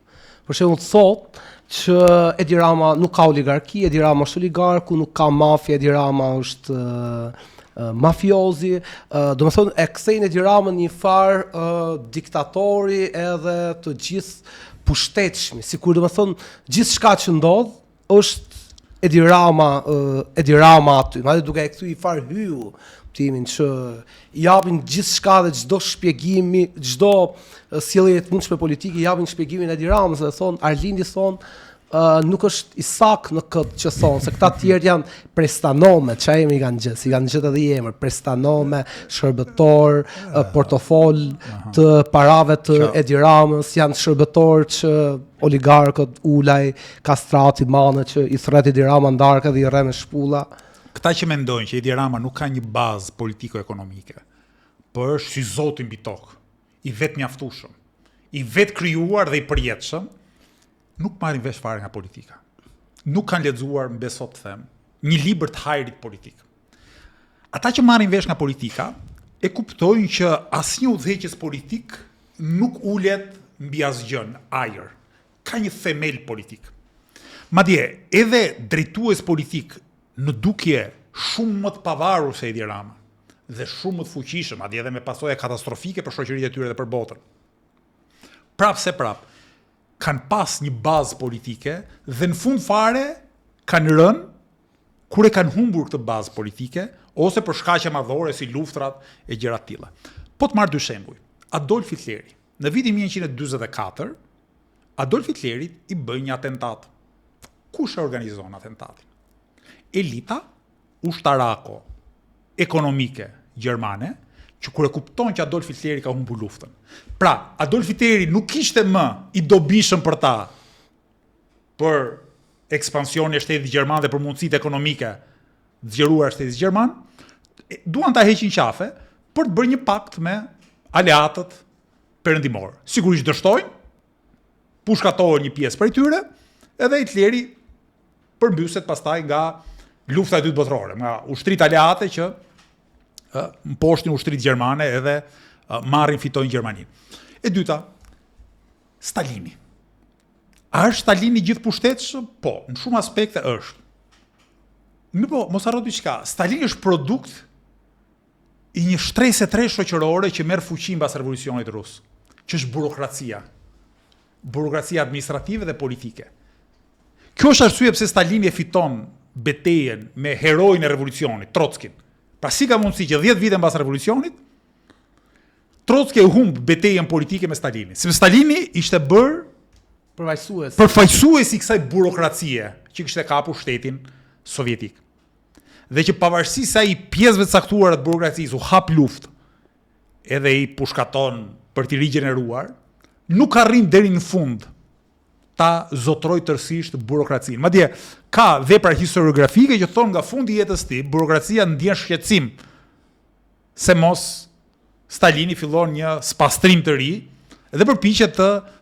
Për shembull thotë që Edi Rama nuk ka oligarki, Edi Rama është oligarku, nuk ka mafia, Edi Rama është mafiozi, do të thonë e kthejnë Edi Ramën një farë diktatori edhe të gjithë pushtetshëm, sikur do të thonë gjithçka që ndodh është Edi Rama aty, madje duke e kthy i farë hyu, timin që i japin gjithçka dhe çdo shpjegimi, çdo sjellje të mundshme politike i japin shpjegimin Edi Ramës dhe thon Arlindi thon nuk është i saktë në këtë që thon, se këta tjerë janë prestanome, çfarë emri kanë gjetë, si kanë gjetë edhe i emër, prestanome, shërbëtor, portofol të parave të Edi Ramës, janë shërbëtor që oligarkët, Ulaj, Kastrati, Mane që i thret Edi Rama ndarka dhe i rre me shpulla. Këta që mendojnë që Edi Rama nuk ka një bazë politiko-ekonomike, por është si zoti mbi tokë, i vetë mjaftueshëm, i vetë krijuar dhe i përjetshëm, nuk marrin vesh fare nga politika. Nuk kanë lexuar, më beso të them, një libër të hajrit politik. Ata që marrin vesh nga politika e kuptojnë që asnjë udhëheqës politik nuk ulet mbi asgjë, ajër. Ka një themel politik. Madje edhe drejtues politik në dukje shumë më të pavarur se Edi Rama dhe shumë më të fuqishëm, madje edhe me pasoja katastrofike për shoqëritë e tyre dhe për botën. Prap kanë pas një bazë politike dhe në fund fare kanë rënë kur e kanë humbur këtë bazë politike ose për shkaqe madhore si luftrat e gjëra të tilla. Po të marr dy shembuj. Adolf Hitleri, në vitin 1944, Adolf Hitleri i bën një atentat. Kush e organizon atentatin? Elita ushtarako ekonomike gjermane, që kur e kupton që Adolf Hitleri ka humbur luftën. Pra, Adolf Hitleri nuk ishte më i dobishëm për ta për ekspansioni e shtetit gjerman dhe për mundësitë ekonomike të zgjeruar shtetit gjerman, duan ta heqin qafe për të bërë një pakt me aleatët perëndimor. Sigurisht dështojnë, pushkatohen një pjesë prej tyre, edhe Hitleri përmbyset pastaj nga lufta e dytë botërore, nga ushtrit aleate që mposhtin ushtrit gjermane edhe marrin fitojnë Gjermaninë. E dyta, Stalini. A është Stalini gjithë pushtetshëm? Po, në shumë aspekte është. Po, mos harro diçka. Stalini është produkt i një shtrese tre shoqërore që merr fuqi mbas revolucionit rus, që është burokracia. Burokracia administrative dhe politike. Kjo është arsye pse Stalini e fiton betejën me heroin e revolucionit, Trotskij. Pra si ka mundësi që 10 vite mbas revolucionit, Trotskij e humb betejën politike me Stalinin. Sepse Stalini ishte bërë përfaqësues i kësaj burokracie që kishte kapur shtetin sovjetik. Dhe që pavarësisht se ai pjesëve të caktuara të burokracisë u hap luftë, edhe i pushkaton për t'i rigjeneruar, nuk arrin deri në fund ta zotroj tërësisht burokracinë. Madje ka vepra historiografike që thonë nga fundi i jetës së tij, burokracia ndjen shqetësim se mos Stalini fillon një spastrim të ri dhe përpiqet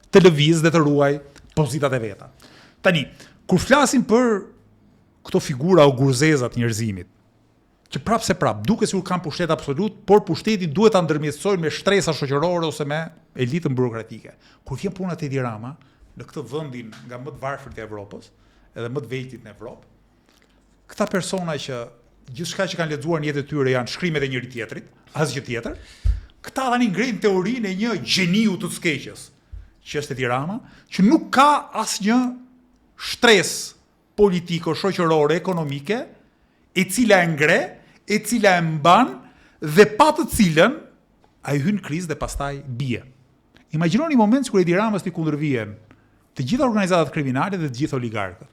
të lëvizë dhe të ruaj pozitat e veta. Tani, kur flasim për këto figura ogurzezat njerëzimit, që prapë se prapë, duke sikur kanë pushtet absolut, por pushtetin duhet ta ndërmjetësojnë me shtresa shoqërore ose me elitën burokratike. Kur vjen puna te Edi Rama, në këtë vendin nga më të varfërt e Evropës, edhe më të vegjëlit në Evropë, këta persona që gjithçka që kanë lexuar në jetën e tyre janë shkrimet e njëri tjetrit, asgjë tjetër, këta tani ngrenë teorinë e një gjeniu të skeqës, që është Edi Rama, që nuk ka asnjë shtresë politiko-shoqërore, ekonomike, e cila e ngre, e cila e mban dhe pa të cilën ai hyn krizë dhe pastaj bie. Imagjinoni moment kur Edi Ramës t'i kundërvihen të gjitha organizatat kriminale dhe të gjithë oligarkët.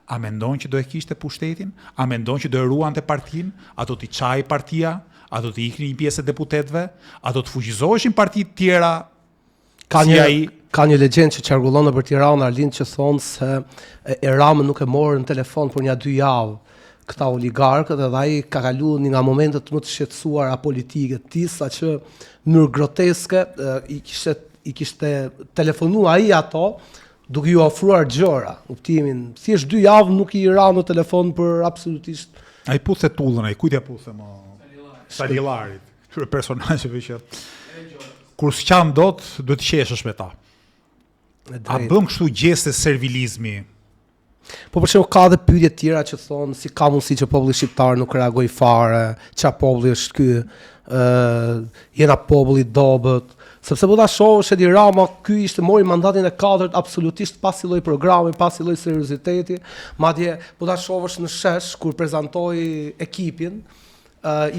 A mendon që do e kishte pushtetin? A mendon që do e ruante partinë? A do t'i çajë partia? A do t'i ikni një pjesë e deputetëve? A do të fuqizoheshin parti të tjera? Ka një legjendë që qarkullon nëpër Tiranë, Arlind, që thonë se e Rama nuk e morën në telefon për një 2 javë këta oligarkët, edhe ai ka kaluar nga momentet më të shqetësuara politike të tij, saqë në mënyrë groteske i kishte telefonuar ai ato duke ju ofruar gjëra, kuptimin, thjesht 2 javë nuk i ra në telefon për absolutisht. Ai puthe tullën, ai kujt ja puthe më Salillarit. Këtyre personazheve që kur s'qan dot, duhet të qeshësh me ta. A bën kështu gjeste servilizmi? Po për shembull ka edhe pyetje të tjera që thonë si ka mundësi që populli shqiptar nuk reagoi fare, ç'a populli është ky, jena populli dobët, sepse po ta shohësh Edi Rama, ky ishte mori mandatin e 4 absolutisht pa si lloj programi, pa si lloj serioziteti, madje po ta shohësh në shesh kur prezantoi ekipin,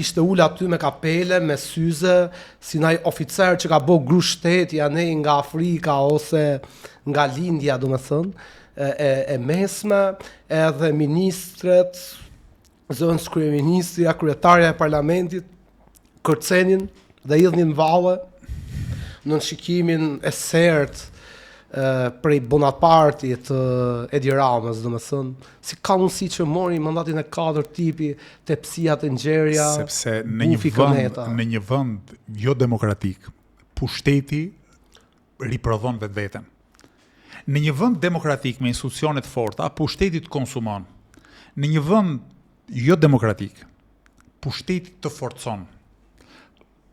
ishte ul aty me kapele, me syze, si naj oficer që ka bë gru shteti, janë nga Afrika ose nga lindja, domethënë, e mesme, edhe ministret, zëvendës kryeministri, kryetarja e parlamentit, kërcenin dhe idhnin valle në shikimin e sert prej Bonapartit Edi Ramës, domethënë, si ka mundësi që mori mandatin e 4 tipi tepsia të ngjerja, sepse në një vend jo demokratik, pushteti riprodhon vetveten. Në një vend demokratik me institucione të forta, pushteti të konsumon. Në një vend jo demokratik, pushteti të forcon.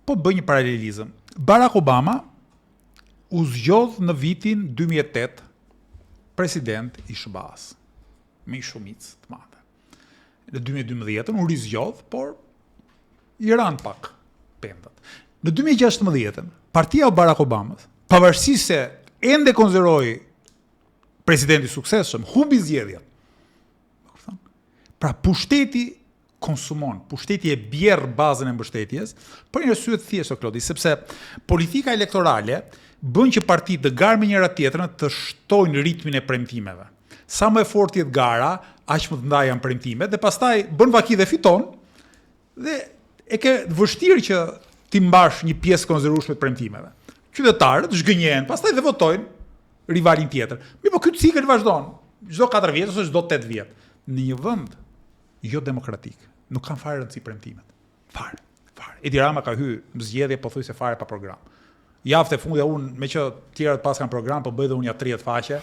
Po bëj një paralelizëm. Barack Obama u zgjodh në vitin 2008 president i SBA-s, me shumicë të madhe. Në 2012 u rizgjodh, por i ran pak pendat. Në 2016 partia e Barack Obamas, pavarësisht se ende konsideroi presidenti suksesshëm, humbi zgjedhjet. Pra pushteti konsumon, pushteti e bjerë bazën e mbështetjes, për një arsye të thjeshtë, Klodi, sepse politika elektorale bën që partitë të garë me njëra tjetrën të shtojnë ritmin e premtimeve. Sa më e fortë jetë gara, aq më të mëdha janë premtimet, dhe pastaj bën vaki dhe fiton, dhe e ke vështirë që ti mbash një pjesë konsiderueshme të premtimeve. Qytetarët zhgënjehen, pastaj dhe votojnë rivalin tjetër. Po ky cikël vazhdon, çdo 4 vjet ose çdo 8 vjet. Në një vend jo demokratik, nuk kanë fare rëndësi premtimet. Fare. Edi Rama ka hyrë në zgjedhje pothuajse fare pa program. Javët e fundit unë, me që tjerët pas kanë program, po bëj dhe unë ja 30 faqe,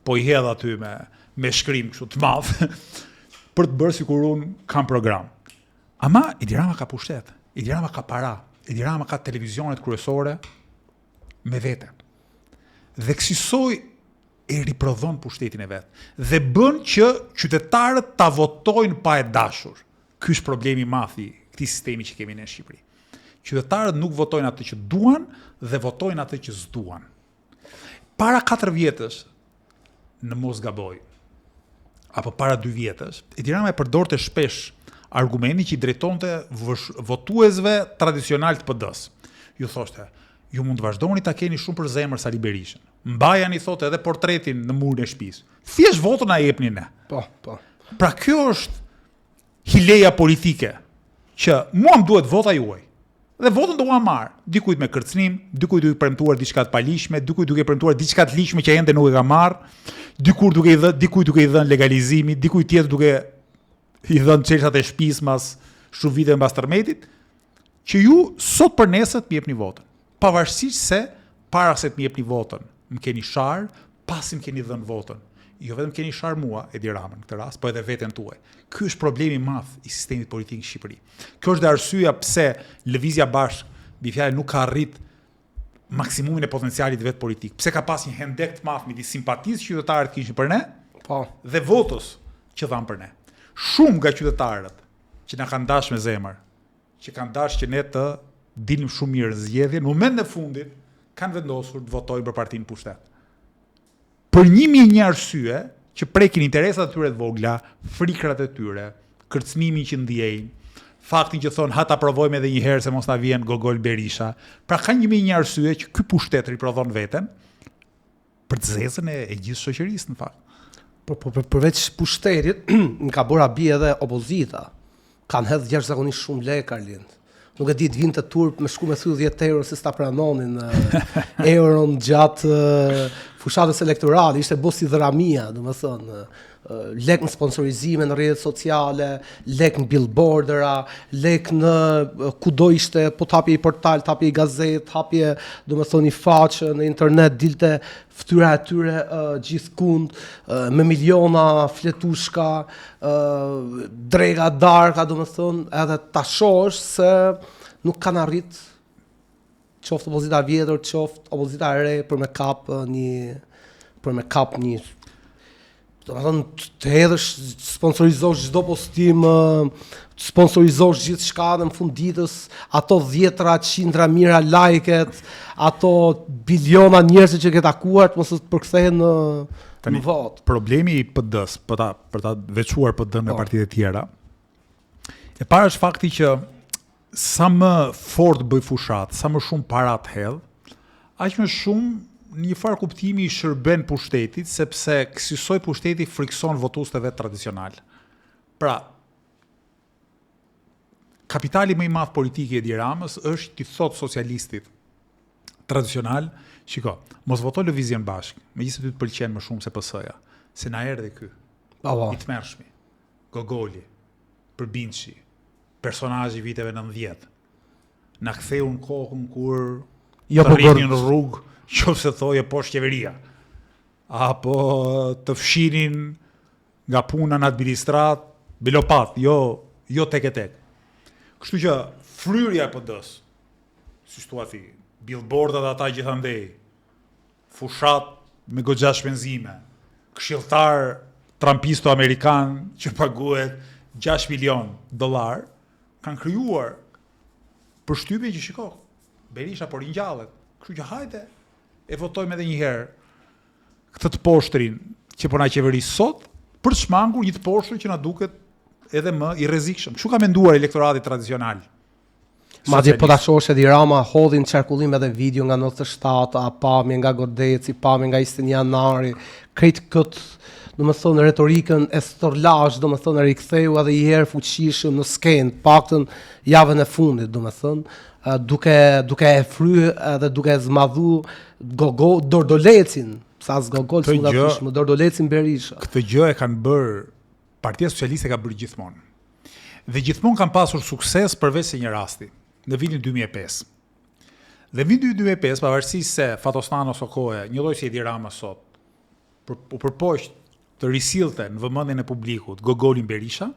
po i hedh aty me shkrim kështu të madh për të bërë sikur unë kam program. Ama Edi Rama ka pushtet, Edi Rama ka para, Edi Rama ka televizionet kryesore me vete. Dhe kësaj e riprodhon pushtetin e vet dhe bën që qytetarët ta votojnë pa e dashur. Ky është problemi i madh i këtij sistemi që kemi ne në Shqipëri. Qytetarët nuk votojnë atë që duan dhe votojnë atë që s'duan. Para 4 vjetësh, në mos gaboj, apo para 2 vjetësh, Edi Rama e përdorte shpesh argumenti që i drejtonte votuesve tradicional të PD-s. Ju thoshte, ju mund të vazhdoni ta keni shumë për zemër Sali Berishën. Mbajani thotë edhe portretin në murin e shtëpisë. Thjesht votën na jepni ne. Po. Pra kjo është hileja politike që mua më duhet vota juaj. Dhe votën do ua marr. Dikujt me kërcënim, dikujt duke premtuar diçka të paligjshme, dikujt duke premtuar diçka të ligjshme që ende nuk e ka marr, dikujt duke i dhënë legalizimi, dikujt tjetër duke i dhënë çelshat e shtëpisë mas shumë vite mbas tërmetit, që ju sot për nesër më jepni votën. Pavarësisht se para se të më jepni votën, më keni shar, pasi më keni dhënë votën. Jo vetëm keni shar mua, Edi Ramën në këtë rast, po edhe veten tuaj. Ky është problemi i madh i sistemit politik në Shqipëri. Kjo është arsyeja pse Lëvizja Bashk, mbi fjalë, nuk ka arrit maksimumin e potencialit vet politik. Pse ka pas një hendek të madh midis simpatisë që qytetarët kishin për ne, dhe votës që dhanë për ne. Shumë nga qytetarët që na kanë dashur me zemër, që kanë dashur që ne të dinim shumë mirë zgjedhjen, në momentin e fundit kanë vendosur të votojnë për partinë pushtet. Për 1001 arsye që prekin interesat e tyre të vogla, frikrat e tyre, kërcënimin që ndjejnë, faktin që thonë ha ta provojmë edhe një herë se mos na vjen Gogol Berisha. Pra ka 1001 arsye që ky pushtet riprodhon veten për të zezën e gjithë shoqërisë në fakt. Përveç pushtetit, më ka bërë abi edhe opozita. Kanë hedhë jashtëzakonisht shumë lekë Arlind. Nuk e di të vinë të turp me shku me 10 euro se sta pranonin euron gjatë fushatës elektorale, ishte bosi dhëramia, domethënë, lek në sponsorizime në rrjetet sociale, lek në billboardera, lek në kudo ishte, po t'hapje i portal, t'hapje i gazet, hapje, domethënë i faqe në internet, dilte fytyra e tyre gjithkund, me miliona fletushka, drega darka, domethënë, edhe ta shohësh se nuk kanë arrit qoftë opozita vjetër, qoftë opozita e re për me kap një domethënë të hedhësh, sponsorizosh çdo postim, sponsorizosh gjithçka në fund ditës, ato 10-ra, 100-ra mijëra like-et, ato biliona njerëz që ke takuar, mos të përkthehen në votë. Problemi i PD-s, për ta veçuar PD me partitë e tjera, e para është fakti që sa më fort bëj fushat, sa më shumë para të hedh, aq më shumë në një farë kuptimi i shërben pushtetit, sepse kësaj pushteti frikson votuesit e vet tradicional. Pra, kapitali më i madh politik i Edi Ramës është t'i thot socialistit tradicional, shiko, mos voto Lëvizjen Bashk, megjithëse ty të pëlqen më shumë se PS-ja, se na erdhi ky. I tmerrshmi, Gogoli, Përbinçi, personazhi i viteve 90. Na ktheu në kohën kur të rrinin në rrugë, qofse thoje poshtë qeveria, apo të fshinin nga puna në administrat, bilopat, jo tek e tek. Kështu që fryrja e PD-s, si thua ti, billboardat ata gjithandej, fushat me goxha shpenzime, këshilltar trampisto amerikan që paguhet $6 milion, kanë krijuar përshtypje që shiko, Berisha po ringjallet. Kështu që hajde e votojmë edhe një herë këtë të poshtrin që po na qeveris sot, për të shmangur një të poshtër që na duket edhe më i rrezikshëm. Kështu ka menduar elektorati tradicional. Madje po ta shohësh Edi Rama hodhin qarkullim edhe video nga 97, pamje nga Godeci, pamje nga 21 janari, krejt këtë, domethënë retorikën e storlash, domethënë riktheu edhe një herë fuqishëm në skenë, paktën javën e fundit, domethënë, duke e fry edhe duke e zmadhu Dordolecin, sa Gogol s'u nga fush, më Dordolecin Berisha. Këtë gjë e kanë bërë, Partia Socialiste ka bërë gjithmonë. Dhe gjithmonë kanë pasur sukses përveç se një rasti, në vitin 2005. Dhe vitin 2005, pavarësisht se Fatostan ose kohë, njëlloj si Edi Rama sot, u përpoqë të risillte në vëmendjen e publikut Gogolin Berisha,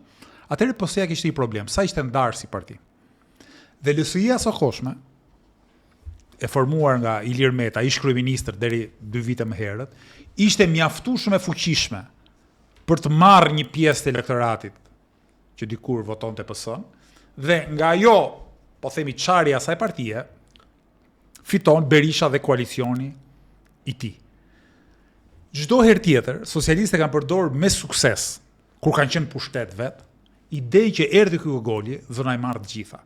atëherë PS-ja kishte një problem, sa ishte ndarë si parti. Dhe LSI-ja së koshme, e formuar nga Ilir Meta, ish kryeministër deri 2 vite më herët, ishte mjaftueshëm e fuqishme për të marrë një pjesë të elektoratit që dikur votonte PS-n Dhe nga ajo, po themi çarja e asaj partie, fiton Berisha dhe koalicioni i tij. Çdo herë tjetër, socialistët kanë përdorur me sukses kur kanë qenë pushtet vet, ide që erdhi ky Gogoli, dhëna i marrë të gjitha.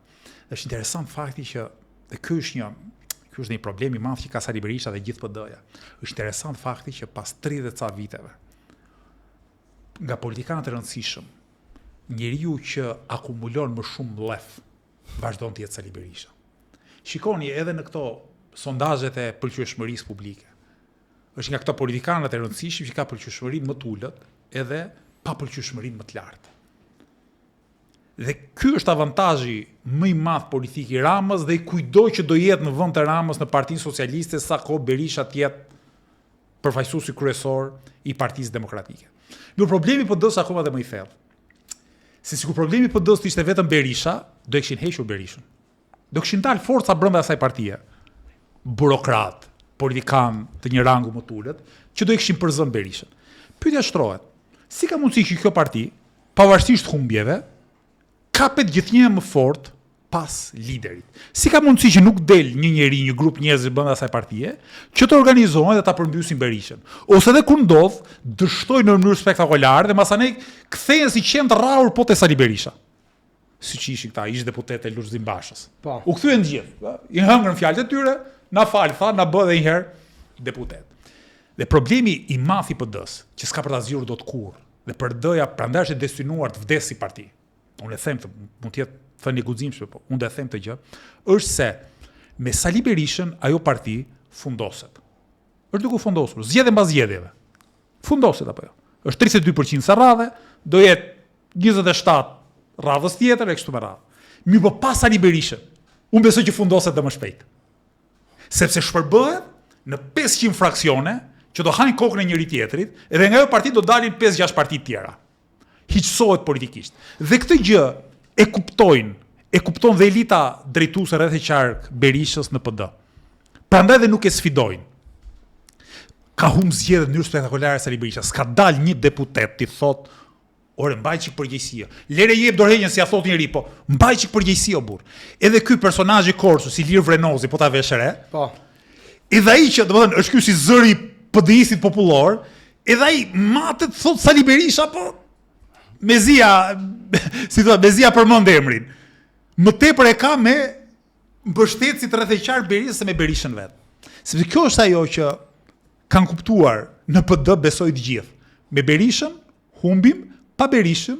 Është interesant fakti që dhe ky është një problem i madh që ka Sali Berisha dhe gjithë PD-ja. Është interesant fakti që pas 30 ca viteve nga politikanët e rëndësishëm, njeriu që akumulon më shumë lef vazhdon të jetë Sali Berisha. Shikoni edhe në këto sondazhet e pëlqyeshmërisë publike. Është nga këto politikanët e rëndësishëm që ka pëlqyeshmërinë më të ulët edhe pa pëlqyeshmërinë më të lartë. Dhe ky është avantazhi më i madh politik i Ramës dhe i kujdo që do jetë në vend të Ramës në Partinë Socialiste sa kohë Berisha të jetë përfaqësuesi kryesor i Partisë Demokratike. Mirë, problemi i PD-s akoma dhe më i thellë. Se sikur problemi i PD-s ishte vetëm Berisha, do e kishin hequr Berishën. Do kishin dalë forca brenda asaj partie, burokrat, politikan të një rangu më të ulët, që do e kishin përzënë Berishën. Pyetja shtrohet, si ka mundësi që kjo parti, pavarësisht humbjeve, kapet gjithnjë më fort pas liderit. Si ka mundësi që nuk del një njeri, një grup njerëzish brenda asaj partie, që të organizohen dhe ta përmbysin Berishën. Ose edhe kur ndodh, dështojnë në mënyrë spektakolare dhe masanej kthehen si qenë të rrahur po te Sali Berisha. Siç ishin këta, ish deputet e Lulzim Bashës. Po. U kthyen gjithë, i hëngrën fjalët e tyre, na fal, tha, na bë edhe një herë deputet. Dhe problemi i madh i PD-s, që s'ka për ta zgjidhur dot kurrë, dhe PD-ja prandaj është destinuar të vdesë si parti. Unë e them, mund të jetë thënie guximshme, po unë e them të gjë, është se me Sali Berishën ajo parti fundoset. Është duke u fundosur, zgjedhje mbas zgjedhjeve. Fundoset apo jo? Është 32% sa radhe, do jetë 27 radhës tjetër e kështu me radhë. Mirë, po pas Sali Berishën, unë besoj që fundoset dhe më shpejt. Sepse shpërbëhet në 500 fraksione që do hanë kokën e njëri tjetrit, edhe nga ajo parti do dalin 5-6 parti tjera. Hiqësohet politikisht. Dhe këtë gjë e kupton dhe elita drejtuese rreth e qark Berishës në PD. Prandaj dhe nuk e sfidojnë. Ka humbë zgjedhje në mënyrë spektakolare Sali Berisha. S'ka dal një deputet ti thot, ore mbaj çik përgjegjësia. Lere jep dorëheqjen si ja thot njëri, po mbaj çik përgjegjësi o burr. Edhe ky personazh i Korçës, si Ilir Vrenozi, po ta vesh re. Po. Edhe ai që domethënë është ky si zëri i PD-sit popullor, edhe ai matet thot Sali Berisha, po Mezia, si thua, Mezia përmend emrin. Më tepër e ka me mbështetësit rreth e qark Berishës se me Berishën vet. Sepse kjo është ajo që kanë kuptuar në PD, besoj të gjithë. Me Berishën humbim, pa Berishën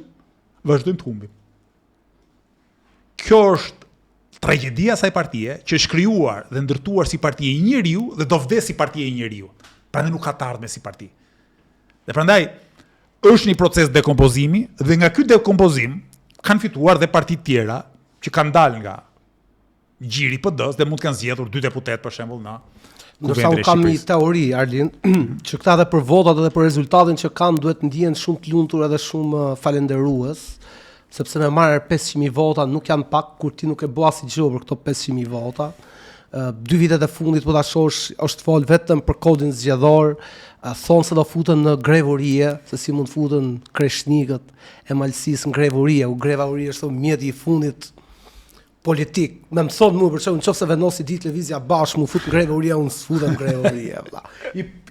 vazhdojmë të humbim. Kjo është tragjedia e asaj partie që është krijuar dhe ndërtuar si parti e njeriu dhe do vdes si parti e njeriu. Prandaj nuk ka të ardhme si parti. Dhe prandaj është një proces dekompozimi dhe nga ky dekompozim kanë fituar dhe parti tjera që kanë dalë nga gjiri i PD-s dhe mund të kanë zgjedhur 2 deputet për shembull na. Ndërsa unë kam një teori, Arlin, që këta edhe për votat edhe për rezultatin që kanë duhet ndihen shumë të lumtur edhe shumë falënderues, sepse me marrë 500.000 vota nuk janë pak kur ti nuk e bë asgjë për këto 500.000 vota. 2 vitet e fundit po ta shohësh është fol vetëm për kodin zgjedhor, thonë se do futen në grevorie, se si mund futen kreshnikët e malësisë në grevorie, u grevorie është mjeti i fundit politik. Me më thonë mua për çfarë nëse vendosi ditë lëvizja bashkë, mu fut në grevorie, unë s'futem në grevorie.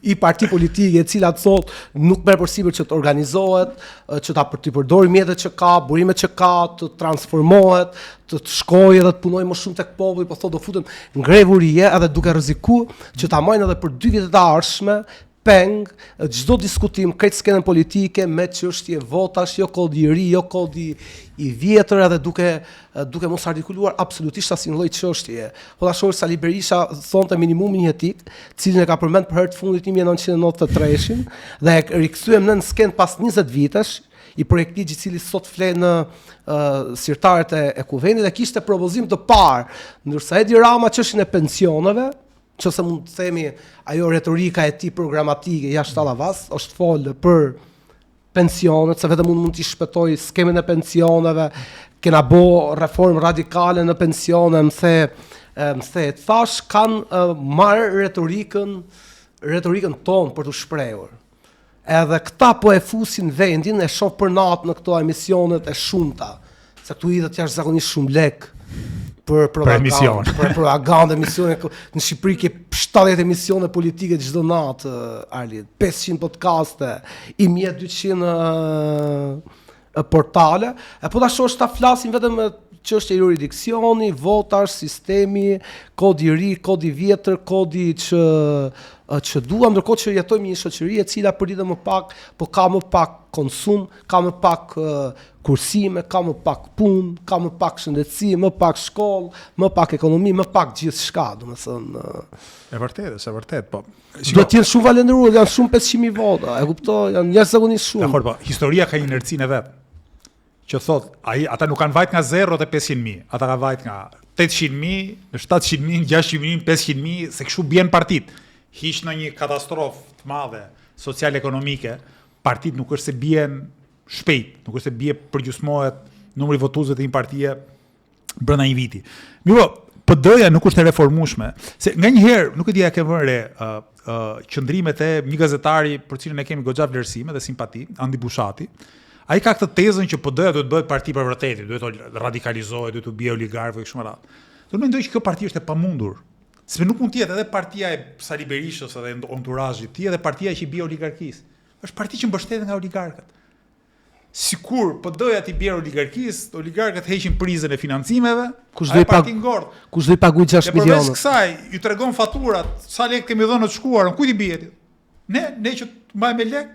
I parti politike e cila thot nuk merr përsipër që të organizohet, që ta përdorë mjetet që ka, burimet që ka, të transformohet, të shkojë dhe të punojë më shumë tek populli, po thotë do futen në grevorie edhe duke rrezikuar që ta marrin edhe për 2 vite të ardhshme peng çdo diskutim këtë skenën politike me çështje votash, jo kodi i ri, jo kodi i vjetër edhe duke mos artikuluar absolutisht asnjë lloj çështje. Po ta shohësh Sali Berisha thonte minimumin jetik, cilin e ka përmend për herë të fundit 1993-shin dhe e rikthyem në skenë pas 20 vitesh, i projektit i cili sot flet në sirtarët e kuvendit dhe kishte propozim të parë, ndërsa Edi Rama çështjen e pensioneve, çose mund të themi ajo retorika e tij programatike jashtë tallavas, është folë për pensionet, se vetëm mund t'i shpëtoj skemën e pensioneve, kena bo reformë radikale në pensione, më the, thash kanë marrë retorikën tonë për të shprehur. Edhe këta po e fusin vendin, e shoh për natë në këto emisionet e shumta, se këtu hidhet jashtëzakonisht shumë lek për propagandë, për propagandë emisione. Në Shqipëri ke 70 emisione politike çdo natë, Arlid, 500 podcaste, 1200 portale, e po ta shohësh ta flasin vetëm çështje jurisdiksioni, votash, sistemi, kodi i ri, kodi i vjetër, kodi që duam, ndërkohë që jetojmë një shoqëri e cila përditën më pak, po ka më pak konsum, ka më pak kursime, ka më pak punë, ka më pak shëndetësi, më pak shkollë, më pak ekonomi, më pak gjithçka, domethënë. E vërtet, po. Do të jenë shumë valendëruar, janë shumë 500.000 vota, e kuptoj, janë jashtëzakonisht shumë. Dakor, po, historia ka inercinë e vet. Që thot, ata nuk kanë vajt nga 0 te 500.000, ata kanë vajt nga 800.000, 700.000, 600.000, 500.000, se kështu bjen partit. Hiq në një katastrofë të madhe social-ekonomike, partit nuk është se bien shpejt, nuk është se bie përgjysmohet numri votuesve të një partie brenda një viti. Mirë, PD-ja nuk është e reformueshme, se nganjëherë nuk e di a ke vënë re qëndrimet e një gazetari për cilën ne kemi goxha vlerësime dhe simpati, Andi Bushati. Ai ka këtë tezën që PD-ja duhet bëhet parti për vërtetë, duhet të radikalizohet, duhet të bie oligarkë kështu më radh. Do mendoj që kjo parti është e pamundur. Sepse nuk mund të jetë edhe partia e Sali Berishës edhe entouragjit, ti edhe partia që i bie oligarkisë. Është parti që mbështetet nga oligarkët. Sikur PD-ja ti bie oligarkisë, oligarkët heqin prizën e financimeve, kush do i paguaj 6 milionë. Përveç kësaj, ju tregon faturat, sa lekë kemi dhënë të shkuarën, kujt i bie ti? Ne që të mbajmë lek,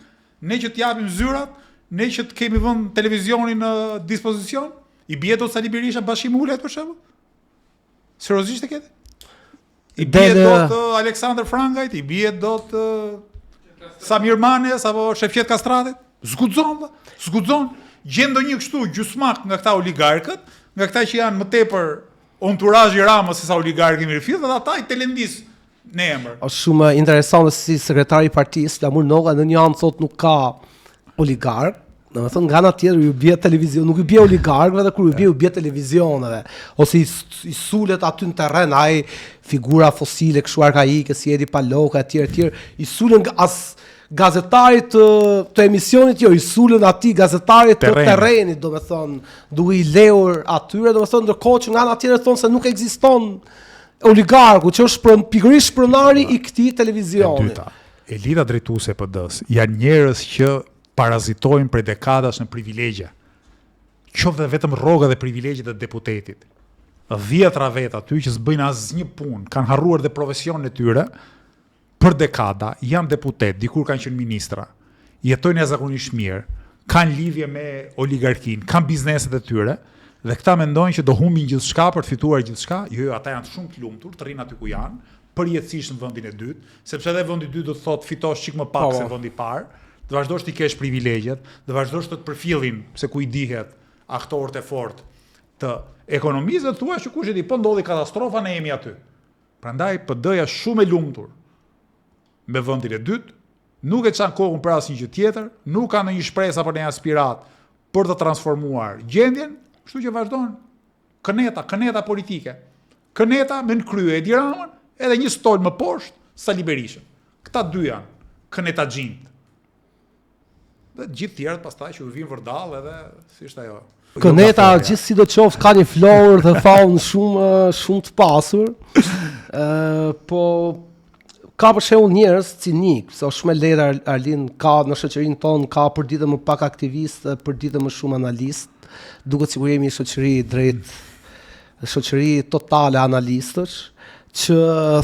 ne që të japim zyrat, ne që të kemi vënë televizionin në dispozicion, i bie dot Sali Berisha Bashkim Ulet për shembull? Seriozisht e ke? I bie dot Aleksandr Frangajt, i bie dot Samir Manes apo Shefqet Kastratit? Zgudzon. Gjen ndonjë kështu gjysmak nga këta oligarkët, nga këta që janë më tepër entourazhi Ramës se sa oligarkë Mirëfill, dhe ata i telendis në emër. Është shumë interesante si sekretari i partisë Flamur Noga në një anë thotë nuk ka oligark. Domethënë nga ana tjetër ju bie televizion, nuk ju bie oligarkëve, dhe kur ju bie televizioneve, ose i sulet aty në terren, ai figura fosile kështu arkaike si Edi Paloka etj, i sulen as gazetarit të emisionit i sulen aty gazetarit të terrenit, domethënë, duke i lehur atyre, domethënë ndërkohë që nga ana tjetër thonë se nuk ekziston oligarku, që është pikërisht pronari i këtij televizioni. E dyta, elita drejtuese e PD-s janë njerëz që parazitojnë prej dekadash në privilegje. Qoftë vetëm rroga dhe privilegjet e deputetit. 10 vet aty që s'bëjnë asnjë punë, kanë harruar dhe profesionin e tyre për dekada, janë deputet, dikur kanë qenë ministra, jetojnë jashtëzakonisht mirë, kanë lidhje me oligarkin, kanë bizneset e tyre, dhe këta mendojnë që do humbin gjithçka për të fituar gjithçka. Jo, ata janë shumë të lumtur, të rrinë aty ku janë, përjetësisht në vendin e dytë, sepse edhe vendi i dytë do të thotë fitosh çik më pak se vendi i parë. Të vazhdosh të kesh privilegjet, të vazhdosh të përfillin se ku i dihet aktorët e fortë të ekonomisë, dhe thua që kush e di, po ndodhi katastrofa, ne jemi aty. Prandaj PD-ja shumë e lumtur me vendin e dytë, nuk e çan kokën për asnjë gjë tjetër, nuk ka ndonjë shpresë apo ndonjë aspirat për të transformuar gjendjen, kështu që vazhdon këneta politike. Këneta me në krye Edi Ramën, edhe një stol më poshtë Sali Berisha. Këta dy janë këneta xhint. Dhe gjithë tjerët pastaj që u vinë vërdall edhe si është ajo. Këneta gjithë sidoqoftë ka një florë dhe faunë shumë të pasur. Po ka për shembull njerëz cinik, se është shumë e lehtë Arlin, ka në shoqërinë tonë ka përditje më pak aktivistë, përditje më shumë analistë, duket sikur jemi një shoqëri drejt, shoqëri totale analistësh, që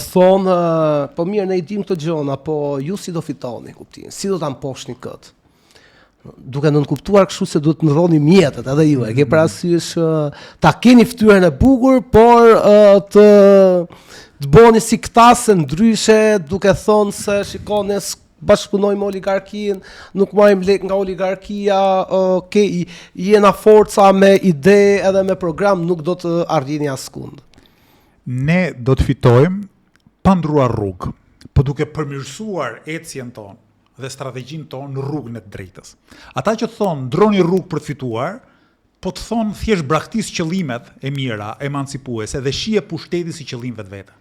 thonë, po mirë ne i dim këto gjëra, po ju si do fitoni kuptimin, si do ta mposhni këtë. Duke nënkuptuar kështu se duhet ndroni mjetet edhe ju, e ke parasysh ta keni fytyrën e bukur, por të bëni si këta se ndryshe duke thonë se shikoni bashkëpunojmë me oligarkin, nuk marrim lek nga oligarkia, jena forca me ide edhe me program, nuk do të arrini askund. Ne do të fitojmë pa ndruar rrugë, po duke përmirësuar ecjen tonë dhe strategjin tonë në rrugën e drejtës. Ata që thonë ndroni rrugë për të fituar, po të thonë thjesht braktis qëllimet e mira, emancipuese dhe shije pushteti si qëllim vetvete.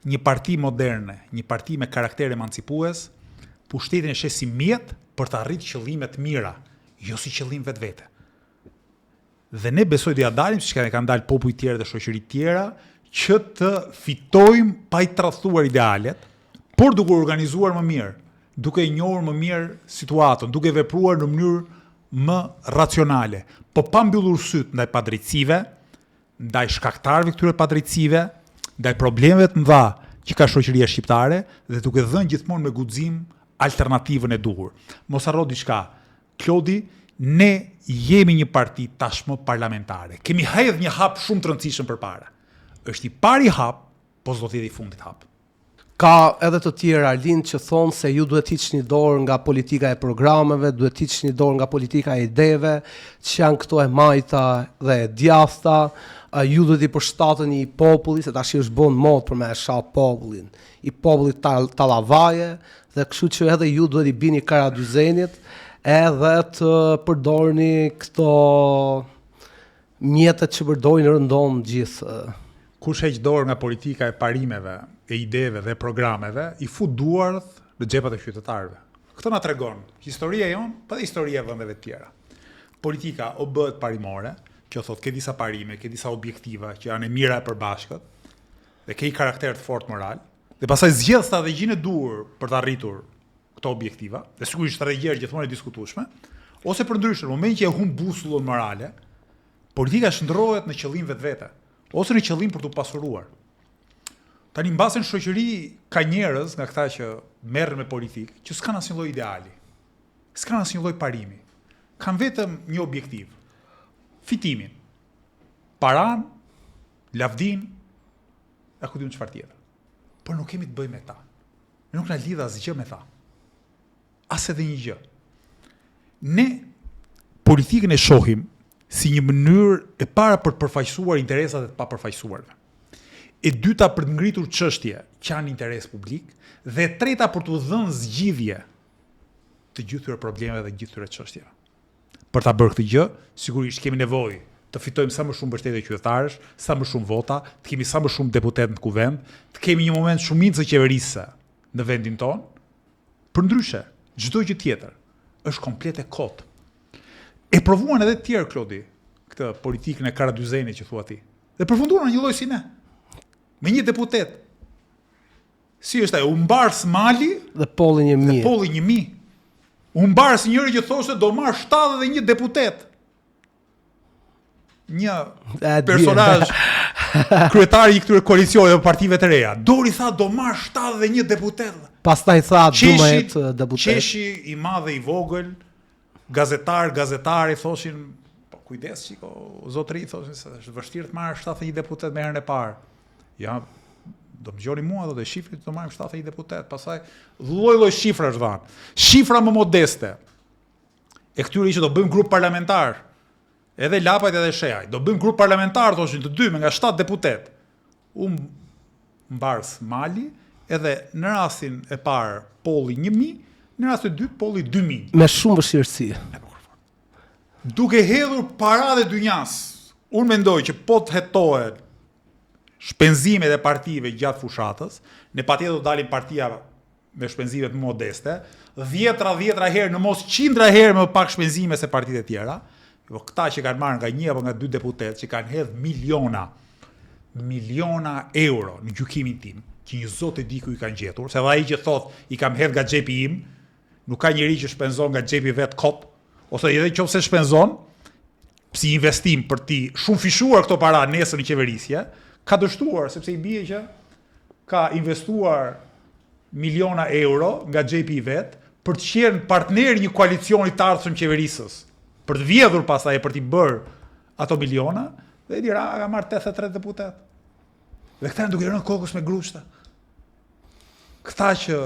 Një parti moderne, një parti me karakter emancipues, pushtetin e shes si mjet për të arritur qëllimet mira, jo si qëllim vetvete. Dhe ne besoj do ja dalim, siç kanë dalë popull tjerë dhe shoqëri tjera, që të fitojmë pa i tradhtuar idealet, por duke organizuar më mirë, duke i njohur më mirë situatën, duke vepruar në mënyrë më racionale, po pa mbyllur syt ndaj padrejtësive, ndaj shkaktarëve këtyre padrejtësive, ndaj problemeve të mëdha që ka shoqëria shqiptare dhe duke dhënë gjithmonë me guxim alternativën e duhur. Mos harro diçka, Klodi, ne jemi një parti tashmë parlamentare. Kemi hedhur një hap shumë të rëndësishëm përpara. Është i pari hap, po s'do të jetë i fundit hap. Ka edhe të tjerë Arlind që thonë se ju duhet hiqni dorë nga politika e programeve, duhet hiqni dorë nga politika e ideve, që janë këto e majta dhe e djatha, ju duhet i përshtateni i populli, se tash është bën mod për me e shat popullin, i popullit tallavaje, dhe kështu që edhe ju duhet i bini Karadyzenit, edhe të përdorni këto mjetet që përdojnë rëndon gjithë. Kush heq dorë nga politika e parimeve, e ideve dhe programeve, i fut duart në xhepat e qytetarëve. Këtë na tregon historia jonë, pa dhe historia e vendeve të tjera. Politika o bëhet parimore, që thot ke disa parime, ke disa objektiva që janë e mira e përbashkët, dhe ke i karakter të fortë moral, dhe pastaj zgjedh strategjinë e duhur për të arritur këto objektiva, dhe sigurisht strategjia është gjithmonë e diskutueshme, ose përndryshe, në moment që e humb busullën morale, politika shndrohet në qëllim vetvete, ose në qëllim për të pasuruar. Tani mbase në shoqëri ka njerëz nga këta që merren me politikë, që s'kan asnjë lloj ideali, s'kan asnjë lloj parimi. Kanë vetëm një objektiv: fitimin, paran, lavdin, a ku diun çfarë tjetër. Por nuk kemi të bëjmë me ta. Ne nuk na lidh asgjë me ta. As edhe një gjë. Ne politikën e shohim si një mënyrë e para për të përfaqësuar interesat e të papërfaqësuarve. E dyta për të ngritur çështje që janë interes publik, dhe e treta për të dhënë zgjidhje të gjithë këtyre problemeve dhe gjithë këtyre çështjeve. Për ta bërë këtë gjë, sigurisht kemi nevojë të fitojmë sa më shumë mbështetje qytetarësh, sa më shumë vota, të kemi sa më shumë deputet në kuvend, të kemi një moment shumicë qeverisë në vendin tonë. Përndryshe, çdo gjë tjetër është komplet e kotë. E provuan edhe të tjerë, Klodi, këtë politikën e Karadyzenit që thua ti. Dhe përfunduan një lloj si ne. Me një deputet. Si është ai, u mbars Mali dhe Polli 1000. Dhe Polli 1000. U mbars njëri që thoshte do marr 71 deputet. Një personazh kryetari i këtyre koalicioneve partive të reja. Dori tha do marr 71 deputet. Pastaj tha 12 deputet. Qeshi i madh dhe i vogël, gazetari thoshin, po kujdes çiko, zotëri thoshin se është vështirë të marrë 71 deputet me herën e parë. Ja, do më gjoni mua dhe shifrit do marrim 71 deputet, pastaj lloj-lloj shifra është dhanë. Shifra më modeste. E këtyre që do bëjmë grup parlamentar. Edhe lapajt edhe shejaj. Do bëjmë grup parlamentar, thoshin të dy me nga 7 deputet. U mbars Mali, edhe në rastin e parë Polli 1000, në rastin e dytë Polli 2000. Me shumë vështirësi. Duke hedhur para dhe dynjas, unë mendoj që po të hetohet shpenzimet e partive gjatë fushatës, ne patjetër do dalim partia me shpenzimet më modeste, 10 herë në mos 100 herë më pak shpenzime se partitë e tjera. Po këta që kanë marrë nga 1 apo nga 2 deputet që kanë hedh miliona euro në gjykimin tim, që një zot e di ku i kanë gjetur, se dhe ai që thot i kam hedh nga xhepi im, nuk ka njeri që shpenzon nga xhepi vet kot, ose edhe nëse shpenzon si investim për ti shumë fishuar këto para nesër në qeverisje, ka dështuar sepse i bie që ka investuar miliona euro nga xhepi i vet për të qenë partner një koalicioni të ardhshëm qeverisës, për të vjedhur pastaj për t'i bërë ato miliona, dhe Edi Rama ka marrë 83 deputet. Dhe këta janë duke rënë kokës me grushta. Këta që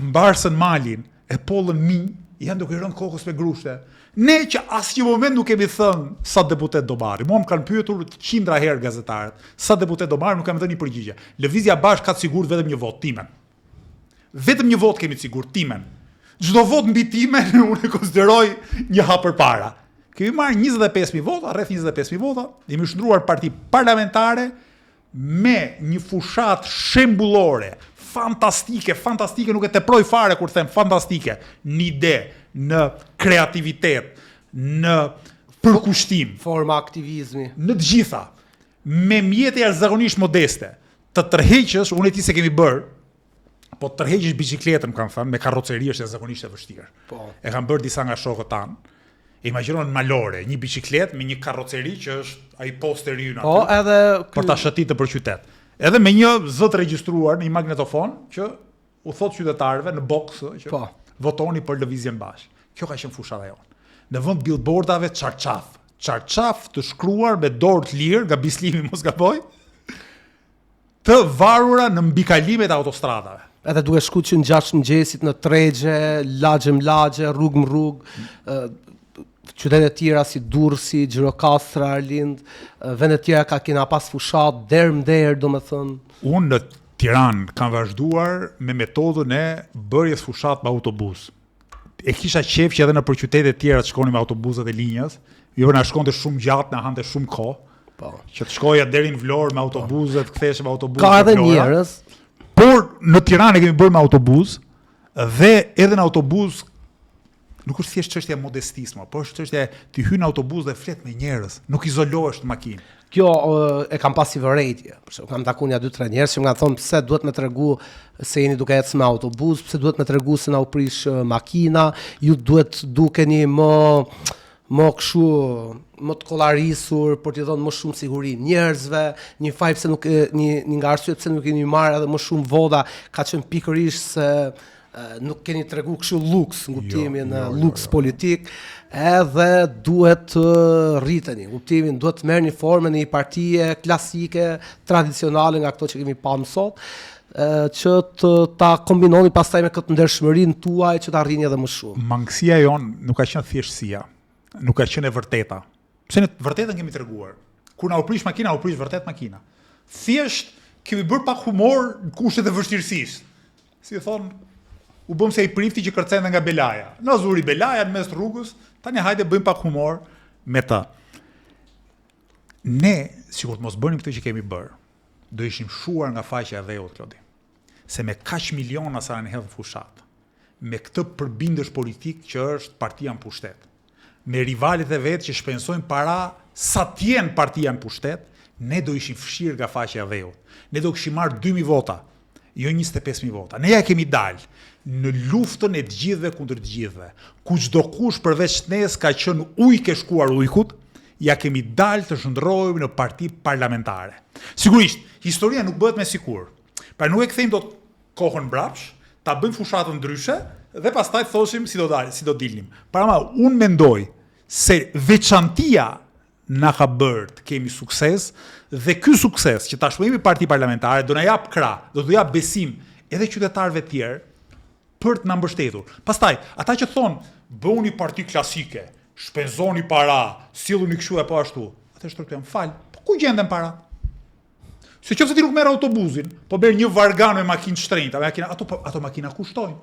mbarsën Malin e Pollën 1000 janë duke rënë kokës me grushte. Ne që asnjë moment nuk kemi thënë sa deputet do marrim. Mua më kanë pyetur 100 herë gazetarët, sa deputet do marrim, nuk kam dhënë një përgjigje. Lëvizja Bashkë ka të sigurt vetëm një vot timen. Vetëm një vot kemi të sigurt timen. Çdo vot mbi timen unë e konsideroj një hap përpara. Kemi marrë 25.000 vota, rreth 25.000 vota, jemi shndruar parti parlamentare me një fushat shembullore, fantastike, nuk e teproj fare kur them fantastike, në ide, në kreativitet, në për kushtim, forma aktivizmi. në të gjitha, me mjete jashtëzakonisht modeste, të tërheqësh, unë e ti se kemi bërë, po të tërheqësh bicikletën, kam thënë, me karroceri është jashtëzakonisht e vështirë. Po. E kam bërë disa nga shokët tanë. Imagjinon në malore, një bicikletë me një karroceri që është ai posteri ynë Po, edhe për ta shëtitur për qytet. Edhe me një zë të regjistruar në një magnetofon që u thot qytetarëve në boks që Po. votoni për lëvizjen bashkë. Kjo ka qenë fushata jonë. Në vend billboardave çarçaf të shkruar me dorë të lirë, nga bislimi mos gaboj, të varura në mbikalimet e autostradave. edhe duke shku që në 6 mëngjesit në tregje, lagje, rrugë, qytete tjera si Durrësi, Gjirokastra, Arlind, vende tjera ka kena pas fushat, derë, do me thënë. Unë në Tiranë kam vazhduar me metodën e bërjes fushat me autobus. E kisha qef që edhe në për qytete tjera të shkonim me autobuset e linjës, jo na shkonte shumë gjatë, na hante shumë kohë. Po. Që të shkoja deri në Vlorë me autobuset, kthesh me autobus. Ka edhe njerëz. Por në Tiranë e kemi bërë me autobus dhe edhe në autobus nuk është thjesht çështja e modestisë, por është çështja ti hyn në autobus dhe flet me njerëz, nuk izolohesh në makinë. Kjo e kam pas si vërejtje. Për shembull, kam takuar 2-3 njerëz që më kanë thonë pse duhet më tregu se jeni duke ecë me autobus, pse duhet më tregu se na u prish makina, ju duhet dukeni më kështu më të kollarisur për t'i dhënë më shumë siguri njerëzve, një faj pse nuk një nga arsyet pse nuk keni marrë edhe më shumë voda ka qenë pikërisht se nuk keni tregu kështu luks, në kuptimin luks politik, edhe duhet të rriteni, në kuptimin duhet të merrni formën e një partie klasike, tradicionale nga këto që kemi pa sot, që ta kombinoni pastaj me këtë ndershmërinë tuaj që ta arrini edhe më shumë. Mangësia jon nuk ka qenë thjeshtësia, nuk ka qenë e vërteta. Pse në të vërtetën kemi treguar. Kur na u prish makina, u prish vërtet makina. Thjesht kemi bërë pak humor në kushtet e vështirësisë. Si thon, u bëm se i prifti që kërcente nga Belaja. Na zuri Belaja në mes rrugës, tani hajde bëjmë pak humor me ta. Ne, sikur të mos bënim këtë që kemi bërë, do ishim shuar nga faqja e dheut, Klodi. Se me kaq miliona sa në hedhë fushat, me këtë përbindësh politik që është partia në pushtet, me rivalit e vetë që shpensojnë para sa tjenë partia në pushtet, ne do ishim fshirë nga faqja e dheut. Ne do kishim marrë 2.000 vota, jo 25.000 vota. Ne ja kemi dalë në luftën e të gjithëve kundër të gjithëve, ku çdo kush përveç nes ka qenë ujë ke shkuar ujkut, ja kemi dalë të shndrohemi në parti parlamentare. Sigurisht, historia nuk bëhet me sikur. Pra nuk e kthejmë dot kohën mbrapsh, ta bëjmë fushatën ndryshe dhe pastaj thoshim si do dilnim. Para unë mendoj se veçantia na ka bërë të kemi sukses dhe ky sukses që tashmë jemi parti parlamentare do na jap krah, do t'u jap besim edhe qytetarëve të tjerë për të na mbështetur. Pastaj, ata që thonë bëuni parti klasike, shpenzoni para, silluni kështu e po ashtu, atë shtrojmë fal, po ku gjenden para? Se qofse ti nuk merr autobusin, po merr një vargan me makinë shtrenjta, ato makina kushtojnë.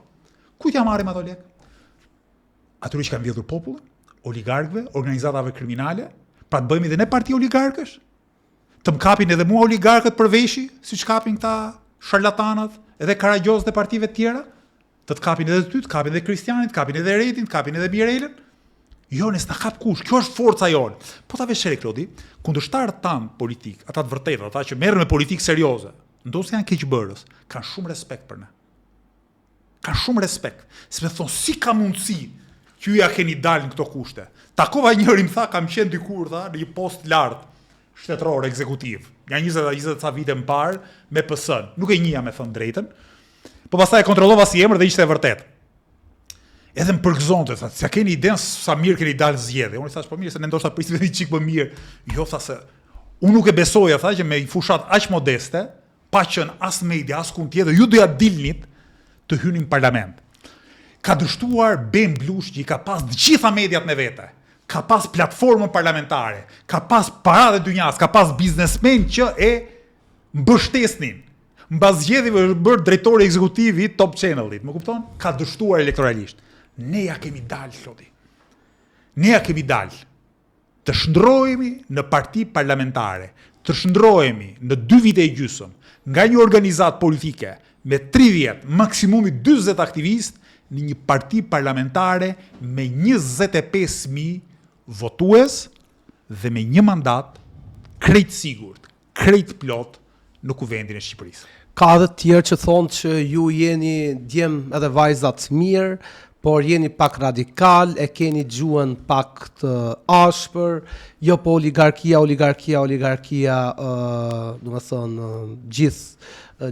Kujt ja marrim ato lek? Atyre që kanë vjedhur popullin, oligarkëve, organizatave kriminale, pra të bëjmë edhe ne parti oligarkësh? Të më kapin edhe mua oligarkët për veshi, siç kapin këta sharlatanat, edhe karagjozët e partive të tjera? Të kapin edhe ty, të kapin edhe Kristianit, të kapin edhe Retin, të kapin edhe Mirelën? Jo, nes na kap kush, kjo është forca jonë. Po ta vesh re, Klodi, kundërshtarët tanë politik, ata të vërtetë, ata që merren me politikë serioze, ndoshta janë keqbërës, kanë shumë respekt për ne. Kanë shumë respekt, sepse thonë si ka mundësi që ju ja keni dalë në këto kushte. Takova njërin, tha, kam qenë dikur, tha, në një post lartë shtetëror ekzekutiv, nga 20 ca vite më parë me PS-n. Nuk e njihja me thënë drejtën, po pastaj e kontrollova si emër dhe ishte e vërtetë. Edhe më përgëzonte, tha, sa keni idenë sa mirë keni dalë zgjedhje. Unë i thash, po mirë, se ne ndoshta prisim edhe një çik më mirë. Jo, tha, se unë nuk e besoja, tha, që me fushat aq modeste, pa qenë as media, as kund tjetër, ju doja dilnit të hynin në parlament. Ka dështuar Ben Blush që i ka pas të gjitha mediat me vete. Ka pas platformën parlamentare, ka pas paratë e dynjas, ka pas biznesmen që e mbështesnin. Mbas zgjedhjeve është bërë drejtori ekzekutiv i Top Channelit, më kupton? Ka dështuar elektoralisht. Ne ja kemi dalë, Klodi. Ne ja kemi dalë. Të shndrohemi në parti parlamentare, të shndrohemi në 2 vite e gjysmë, nga një organizat politike me 30, maksimumi 40 aktivistë, në një parti parlamentare me 25.000 votues dhe me një mandat krejt sigurt, krejt plot në kuvendin e Shqipërisë. Ka edhe tjerë që thonë që ju jeni djem edhe vajzat mirë, por jeni pak radikal, e keni gjuhën pak të ashpër, jo po oligarkia, do të thonë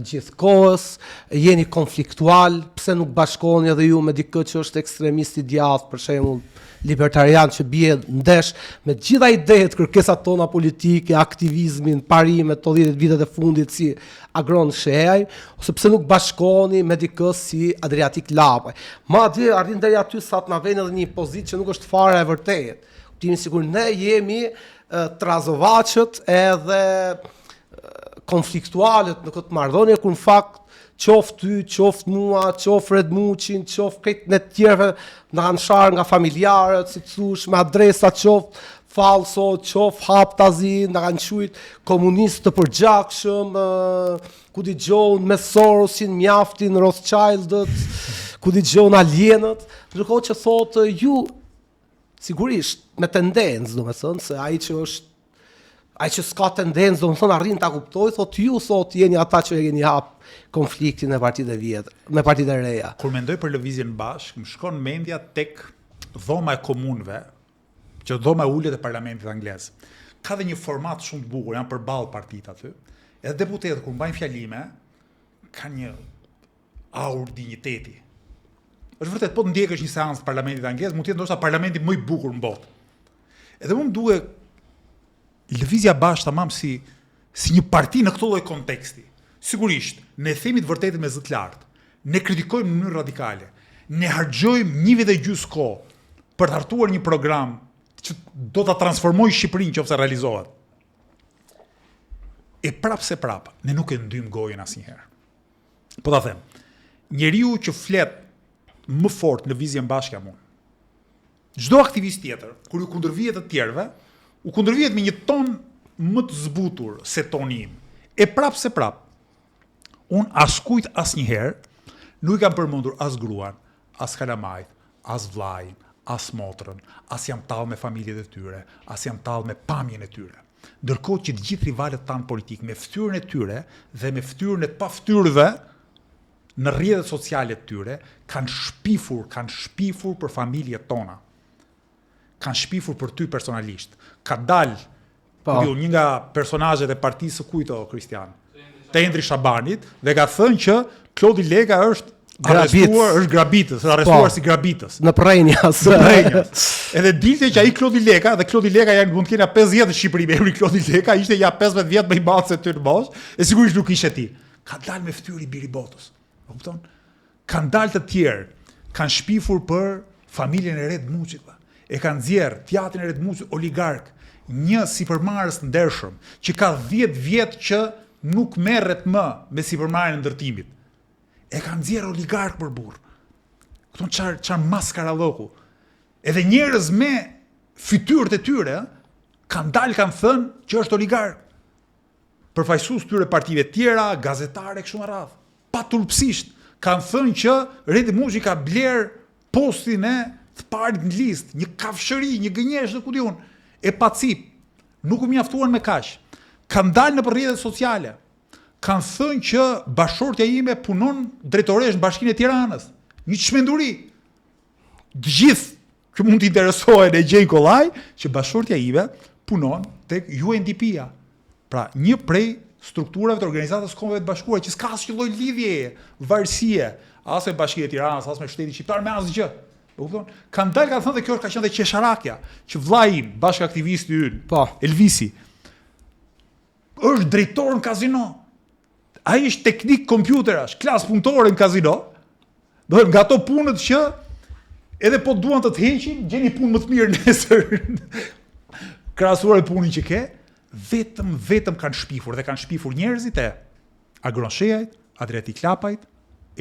gjithë kohës, jeni konfliktual, pse nuk bashkoheni edhe ju me dikë që është ekstremist i djathtë, për shembull libertarian që bie ndesh me gjitha idejet, kërkesat tona politike, aktivizmin, parimet të 10 vitet e fundit si Agron Shehaj, ose pse nuk bashkoheni me dikë si Adriatik Lapaj. Madje arrin deri aty sa të na vjen edhe një pozitë që nuk është fare e vërtetë. Kuptimi sikur ne jemi trazovaçët edhe konfliktualet në këtë marrëdhënie, kur në fakt qoftë ty, qoftë mua, qoftë Red Muçin, qoftë këtë në tjerëve në kanë sharë nga familjarët, si të thush, me adresa qoftë falso, qoftë haptazi, në kanë qujtë komunistë të përgjakshëm, ku di gjohën me Sorosin, mjaftin, Rothschildët, ku di gjohën alienët, ndërkohë që thotë ju, sigurisht, me tendencë, do me thënë, se ai që s'ka tendencë, do më thënë, arrin ta kuptoj, thotë ju, thotë, jeni ata që jeni hap konfliktin e partitë e vjetra, me partitë e reja. Kur mendoj për lëvizjen bashkë, më shkon mendja tek dhoma e komunëve, që dhoma e ulët e parlamentit anglez. Ka dhe një format shumë të bukur, janë përballë partitë aty. Edhe deputetët kur mbajnë fjalime, kanë një aur dinjiteti. Është vërtet, po të ndjekësh një seancë të parlamentit anglez, mund të jetë ndoshta parlamenti më i bukur në botë. Edhe më duhet lëvizja bashkë tamam si një parti në këtë lloj konteksti. Sigurisht, ne themi të vërtetë me zë të lartë, ne kritikojmë në mënyrë radikale, ne harxojmë 1 vit e gjys kohë për të hartuar një program që do ta transformojë Shqipërinë nëse realizohet. E prapë, ne nuk e ndym gojën asnjëherë. Po ta them, njeriu që flet më fort në lëvizjen bashkë jam unë. Çdo aktivist tjetër, kur u kundërvihet të tjerëve, u kundërvihet me një ton më të zbutur se toni im. E prapë, unë askujt asnjëherë nuk i kam përmendur as gruan, as kalamajt, as vllajin, as motrën, as jam tallë me familjet e tyre, as jam tallë me pamjen e tyre. Ndërkohë që të gjithë rivalët tanë politik me fytyrën e tyre dhe me fytyrën e paftyrëve në rrjetet sociale të tyre kanë shpifur për familjet tona. Kanë shpifur për ty personalisht. Ka dalë një nga personazhet e partisë së kujto Kristian, të Endri Shabanit, dhe ka thënë që Klodi Lega është grabitës, arrestuar si grabitës. Në Prenjas. Edhe dilte që ai Klodi Lega, dhe Klodi Lega janë mund të kenë 5 vjet në Shqipëri, me emrin Klodi Lega, ishte ja 15 vjet më i madh se ty në moshë, e sigurisht nuk ishte ti. Ka dalë me fytyrë i Biri Botës. E kupton? Kanë dalë të tjerë, kanë shpifur për familjen e Red Muçit, e kanë nxjerr teatrin e Red Muçit oligark, një sipërmarrës ndershëm që ka 10 vjet që nuk merret më me sipërmarrjen e ndërtimit. E kanë nxjerr oligark për burr. Këto çfarë maskaralloku. Edhe njerëz me fytyrët e tyre kanë dalë kanë thënë që është oligark. Përfaqësues tyre partive tjera, gazetare kështu me radhë. Patulpsisht kanë thënë që Red Muçi ka bler postin e të parit në listë, një kafshëri, një gënjesh në ku diun, e pacip. Nuk u mjaftuan me kaq. Kanë dalë në rrjetet sociale. Kanë thënë që bashortja ime punon drejtoresh në Bashkinë e Tiranës. Një çmenduri. Të gjithë që mund të interesohen e gjej kollaj që bashortja ime punon tek UNDP-ja. Pra, një prej strukturave të Organizatës Kombeve të Bashkuara që s'ka asnjë lloj lidhje, varësie, as me Bashkinë e Tiranës, as me Shtetin Shqiptar, me asgjë. Kanë dalë kanë thënë dhe kjo ka qenë dhe qesharakja, që vllai im, bashkëaktivisti ynë, Elvisi, është drejtor në kazino. Ai është teknik kompjuterash, klasë punëtore në kazino. Do nga ato punët që edhe po duan të heqin, gjeni punë më të mirë nesër. Krahasuar me punën që ke, vetëm kanë shpifur dhe kanë shpifur njerëzit e Agron Shehajit, Adriatik Lapajt,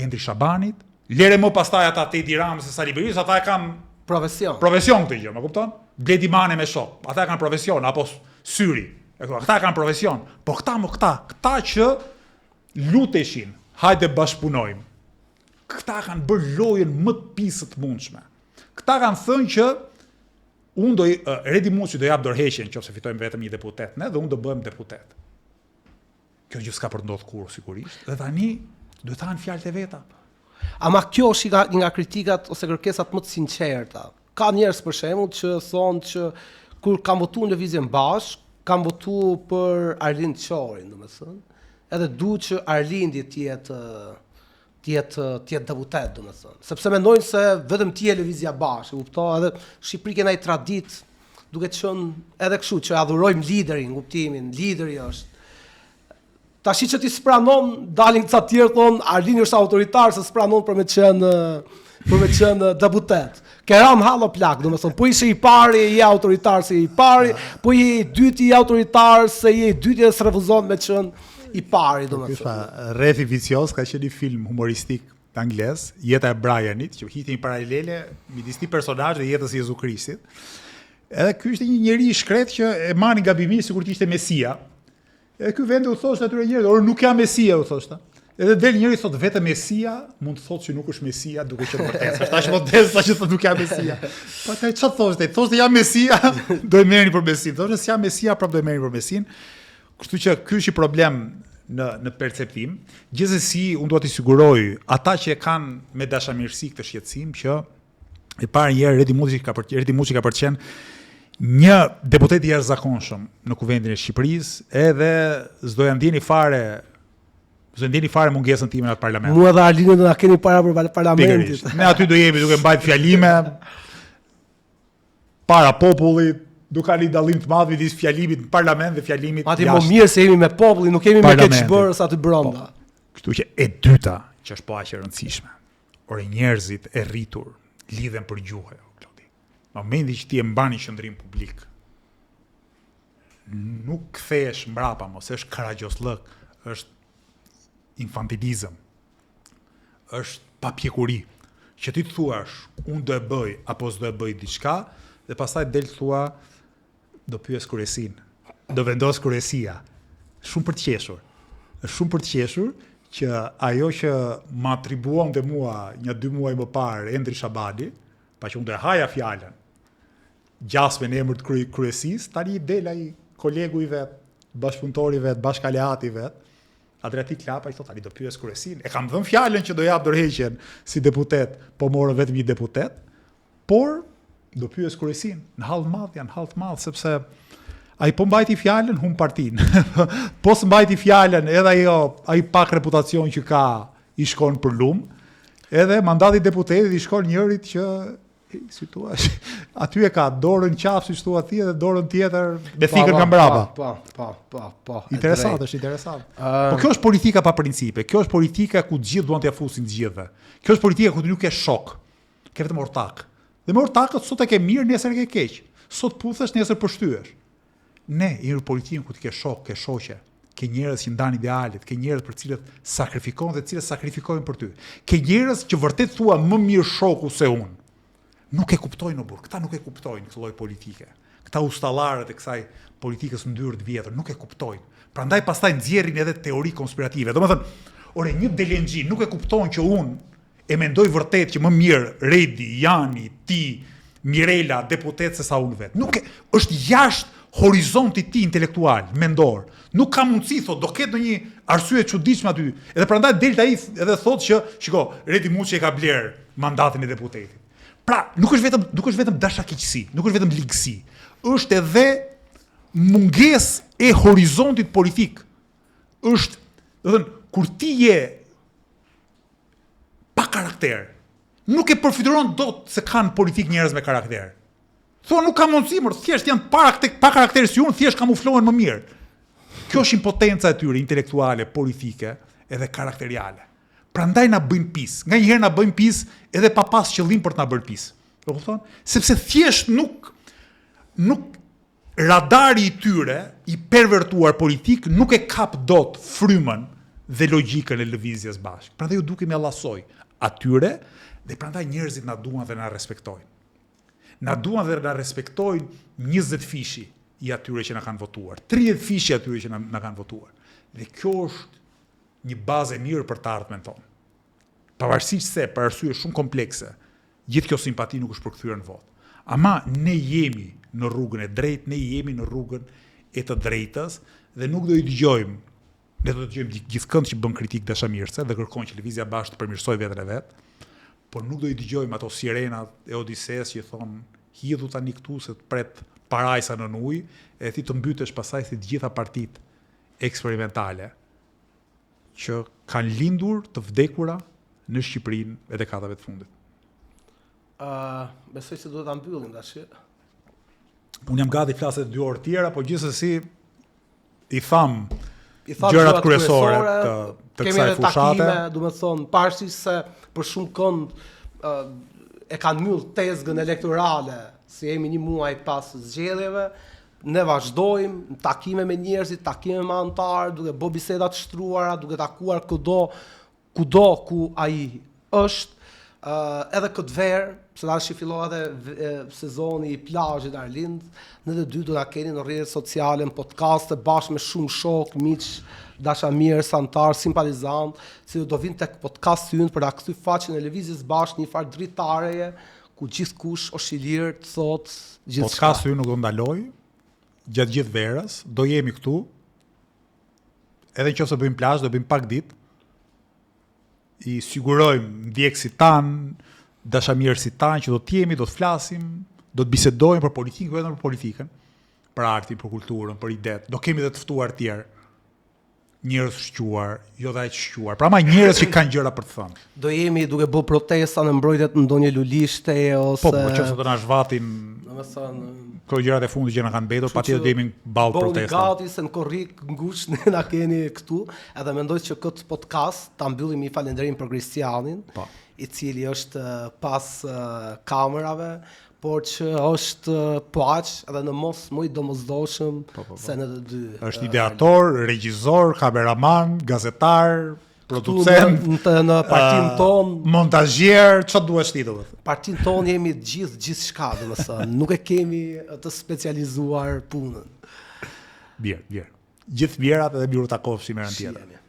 Endri Shabanit. Lere më pastaj ata Tedi Ramës e Sali Berisha, ata e kanë profesion këtë gjë, më kupton? Bledi Mane me shok, ata e kanë profesion, apo Syri, ata e kanë profesion. Po këta që luteshin, hajde bashkëpunojmë. Këta kanë bërë lojën më të pisë të mundshme. Këta kanë thënë që Redi Muçi do jap dorëheqjen nëse fitojmë vetëm një deputet, ne dhe unë do bëhem deputet. Kjo gjë s'ka për të ndodhur kurrë sigurisht. Dhe tani duhet të hanë fjalët e veta. Ama kjo është nga kritikat ose kërkesat më të sinqerta. Ka njerëz për shembull që thonë që kur kam votuar në lëvizjen bashk, kam votuar për Arlind Qorin, domethënë, edhe duhet që Arlindi të jetë deputet, domethënë. Sepse mendojnë se vetëm ti e lëvizja bashkë, kupton, edhe Shqipëri ka ndaj tradit, duke qenë edhe kështu që adhurojmë liderin, kuptimin, lideri është. Tash që ti spranon, dalin ca të tjerë thonë Arlindi është autoritar se spranon për me qenë deputet. Keram hallo plak, domethënë, po ishe i pari je autoritar se i pari, po je i dyti autoritar se je i dyti dhe s'refuzon me qenë i pari, domethënë. Rrethi Vicios ka qenë një film humoristik anglez, Jeta e Brianit, që hiqte një paralele midis këtij personazhi dhe jetës së Jezu Krishtit. Edhe ky ishte një njeri i shkret që e marrin gabimisht sikur të ishte Mesia. Edhe ky vendi u thoshte atyre njerëzve, "Or nuk jam Mesia", u thoshte. Edhe del njëri thotë vetë Mesia mund të thotë që nuk është Mesia duke qenë vërtet. Është aq modest sa që thotë nuk jam Mesia. Po atë çfarë thoshte? Thoshte jam Mesia, do e merrni për Mesin. Thoshte si jam Mesia, prapë do e merrni për Mesin. Kështu që ky është i problem në perceptim. Gjithsesi, unë dua t'i siguroj ata që kanë me dashamirësi këtë shqetësim që e parë njëherë Redi Muçi ka për të qenë një deputet i jashtëzakonshëm në Kuvendin e Shqipërisë, edhe s'do ja ndjeni fare mungesën time në parlament. Mua dhe Arlindin do na keni para për parlamentit. Ne aty do jemi duke mbajtur fjalime para popullit, duke ka një dallim të madh midis fjalimit në parlament dhe fjalimit jashtë. Aty më mirë se jemi me popullin, nuk kemi me këtë çbër sa aty brenda. Kështu që e dyta, që është po aq e rëndësishme. Ore njerëzit e rritur lidhen për gjuhë. Në momenti që ti e mban një qendrim publik, nuk kthehesh mbrapa, mos është karagjosllëk, është infantilizëm, është papjekuri, që ti të thuash, unë do e bëj, apo s'do e bëj diçka, dhe pastaj del thua, do pyes kuresinë, do vendos kuresia. Shumë për të qeshur. Është shumë për të qeshur që ajo që më atribuonte mua 1-2 muaj më parë Endri Shabani, pa që unë do e haja fjalën, gjasme në emër të kryesisë, tani i del ai kolegu i vet, bashkëpunëtori i vet, bashkaleati i vet, Adriatik Klapa i thotë tani do pyes kryesinë. E kam dhënë fjalën që do jap dorëheqjen si deputet, po morë vetëm një deputet, por do pyes kryesinë. Në hall të madh janë hall të madh sepse ai po mbajti fjalën hum partinë. Po s'mbajti fjalën edhe ai pak reputacion që ka i shkon për lum, edhe mandati deputetit i shkon njërit që si thua, aty e ka dorën qafë, si thua ti, dhe dorën tjetër me thikën nga mbrapa. Po. Interesant, është interesant. Po kjo është politika pa principe. Kjo është politika ku të gjithë duan t'ia fusin të gjithëve. Kjo është politika ku ti nuk ke shok. Ke vetëm ortak. Dhe me ortakët sot e ke mirë, nesër e ke keq. Sot puthesh, nesër përshtyhesh. Ne jemi në politikën ku ti ke shok, ke shoqe. Ke njerëz që ndan idealet, ke njerëz për cilët sakrifikojnë dhe të cilët sakrifikojnë për ty. Ke njerëz që vërtet thua më mirë shoku se unë. Nuk e kuptojnë burr, këta nuk e kuptojnë këtë lloj politike. Këta ustallarët e kësaj politikës ndyrë të vjetër nuk e kuptojnë. Prandaj pastaj nxjerrin edhe teori konspirative. Domethënë, ore një Delengji nuk e kupton që unë e mendoj vërtet që më mirë Redi, Jani, ti, Mirela, deputet se sa unë vet. Nuk e, është jashtë horizontit ti intelektual, mendor. Nuk ka mundësi, thot, do ketë ndonjë arsye e çuditshme aty. Edhe prandaj del ai edhe thotë që, shiko, Redi Muçi e ka bler mandatin e deputetit. Pra, nuk është vetëm dashakeqësi, nuk është vetëm ligësi. Është edhe mungesë e horizontit politik. Është, do të thënë, kur ti je pa karakter, nuk e përfituron dot se kanë politik njerëz me karakter. Thua nuk ka mundësi, por thjesht janë pa karakter si unë, thjesht kamuflohen më mirë. Kjo është impotenca e tyre intelektuale, politike, edhe karakteriale. Prandaj na bëjnë pis. Nganjëherë na bëjnë pis edhe pa pas qëllim për të na bërë pis. E kupton? Sepse thjesht nuk radari i tyre i pervertuar politik nuk e kap dot frymën dhe logjikën e lëvizjes bashkë. Prandaj ju dukemi allasoj atyre dhe prandaj njerëzit na duan dhe na respektojnë. Na duan dhe na respektojnë 20 fishi i atyre që na kanë votuar, 30 fishi i atyre që na kanë votuar. Dhe kjo është një bazë e mirë për të ardhmen tonë. Pavarësisht se për arsye shumë komplekse, gjithë kjo simpati nuk është përkthyer në votë. Ama ne jemi në rrugën e drejtë, ne jemi në rrugën e të drejtës dhe nuk do i dëgjojmë. Ne do të dëgjojmë gjithkënd që bën kritikë dashamirëse dhe kërkojnë që Lëvizja Bashkë të përmirësojë veten e vet, por nuk do i dëgjojmë ato sirenat e Odises që thonë hidhu tani këtu se të pret parajsa në ujë, e ti të mbytesh pasaj si të gjitha partitë eksperimentale që kanë lindur të vdekura në Shqipërinë e dekadave të fundit. Besoj se do ta mbyllim tash. Unë jam gati flasë 2 orë tjera, por gjithsesi i tham gjërat kryesore të kësaj fushate. Kemi takime, domethënë, pavarësisht se për shumë kënd e kanë mbyll tezgën elektorale, se jemi një muaj pas zgjedhjeve, ne vazhdojmë në takime me njerëzit, takime me antarë, duke bë biseda të shtruara, duke takuar kudo ku ai është. Edhe këtë verë, se tash fillon edhe sezoni i plazhit Arlind, ne të dy do ta keni në rrjetet sociale, në podcaste bashkë me shumë shok, miq, dashamirë, antar, simpatizant, që do vinë tek podcasti ynë për ta kthy faqen e Lëvizjes Bashkë një farë dritareje ku gjithkush oshilir të thotë gjithçka. Podcasti ynë nuk do ndaloj gjatë gjithë verës, do jemi këtu. Edhe nëse bëjmë plazh, do bëjmë pak ditë. I sigurojmë ndjekësit tanë, dashamirësit tanë që do të jemi, do të flasim, do të bisedojmë për politikën, vetëm për politikën, për artin, për kulturën, për idet. Do kemi dhe të ftuar tjerë, njerëz shquar, jo dhe aq shquar. Pra ma njerëz që kanë gjëra për të thënë. Do jemi duke bë protesta në mbrojtjet në ndonjë lulishte ose Po, nëse do na zhvatin këto gjërat e fundit që na kanë mbetur, patjetër do jemi ballë protesta. Gati se në korrik ngushtë ne na keni këtu, edhe mendoj që këtë podcast ta mbyllim një falënderim për Kristianin, i cili është pas kamerave, por që është poaq edhe në mos më i domosdoshëm se në të dy. Është ideator, regjizor, kameraman, gazetar, producent, në partinë tonë, montazhier, çfarë duhet ti domethënë? Partinë tonë jemi gjithçka, domethënë, nuk e kemi të specializuar punën. Mirë. Gjithë vjerat edhe mirë takofshim herën tjetër.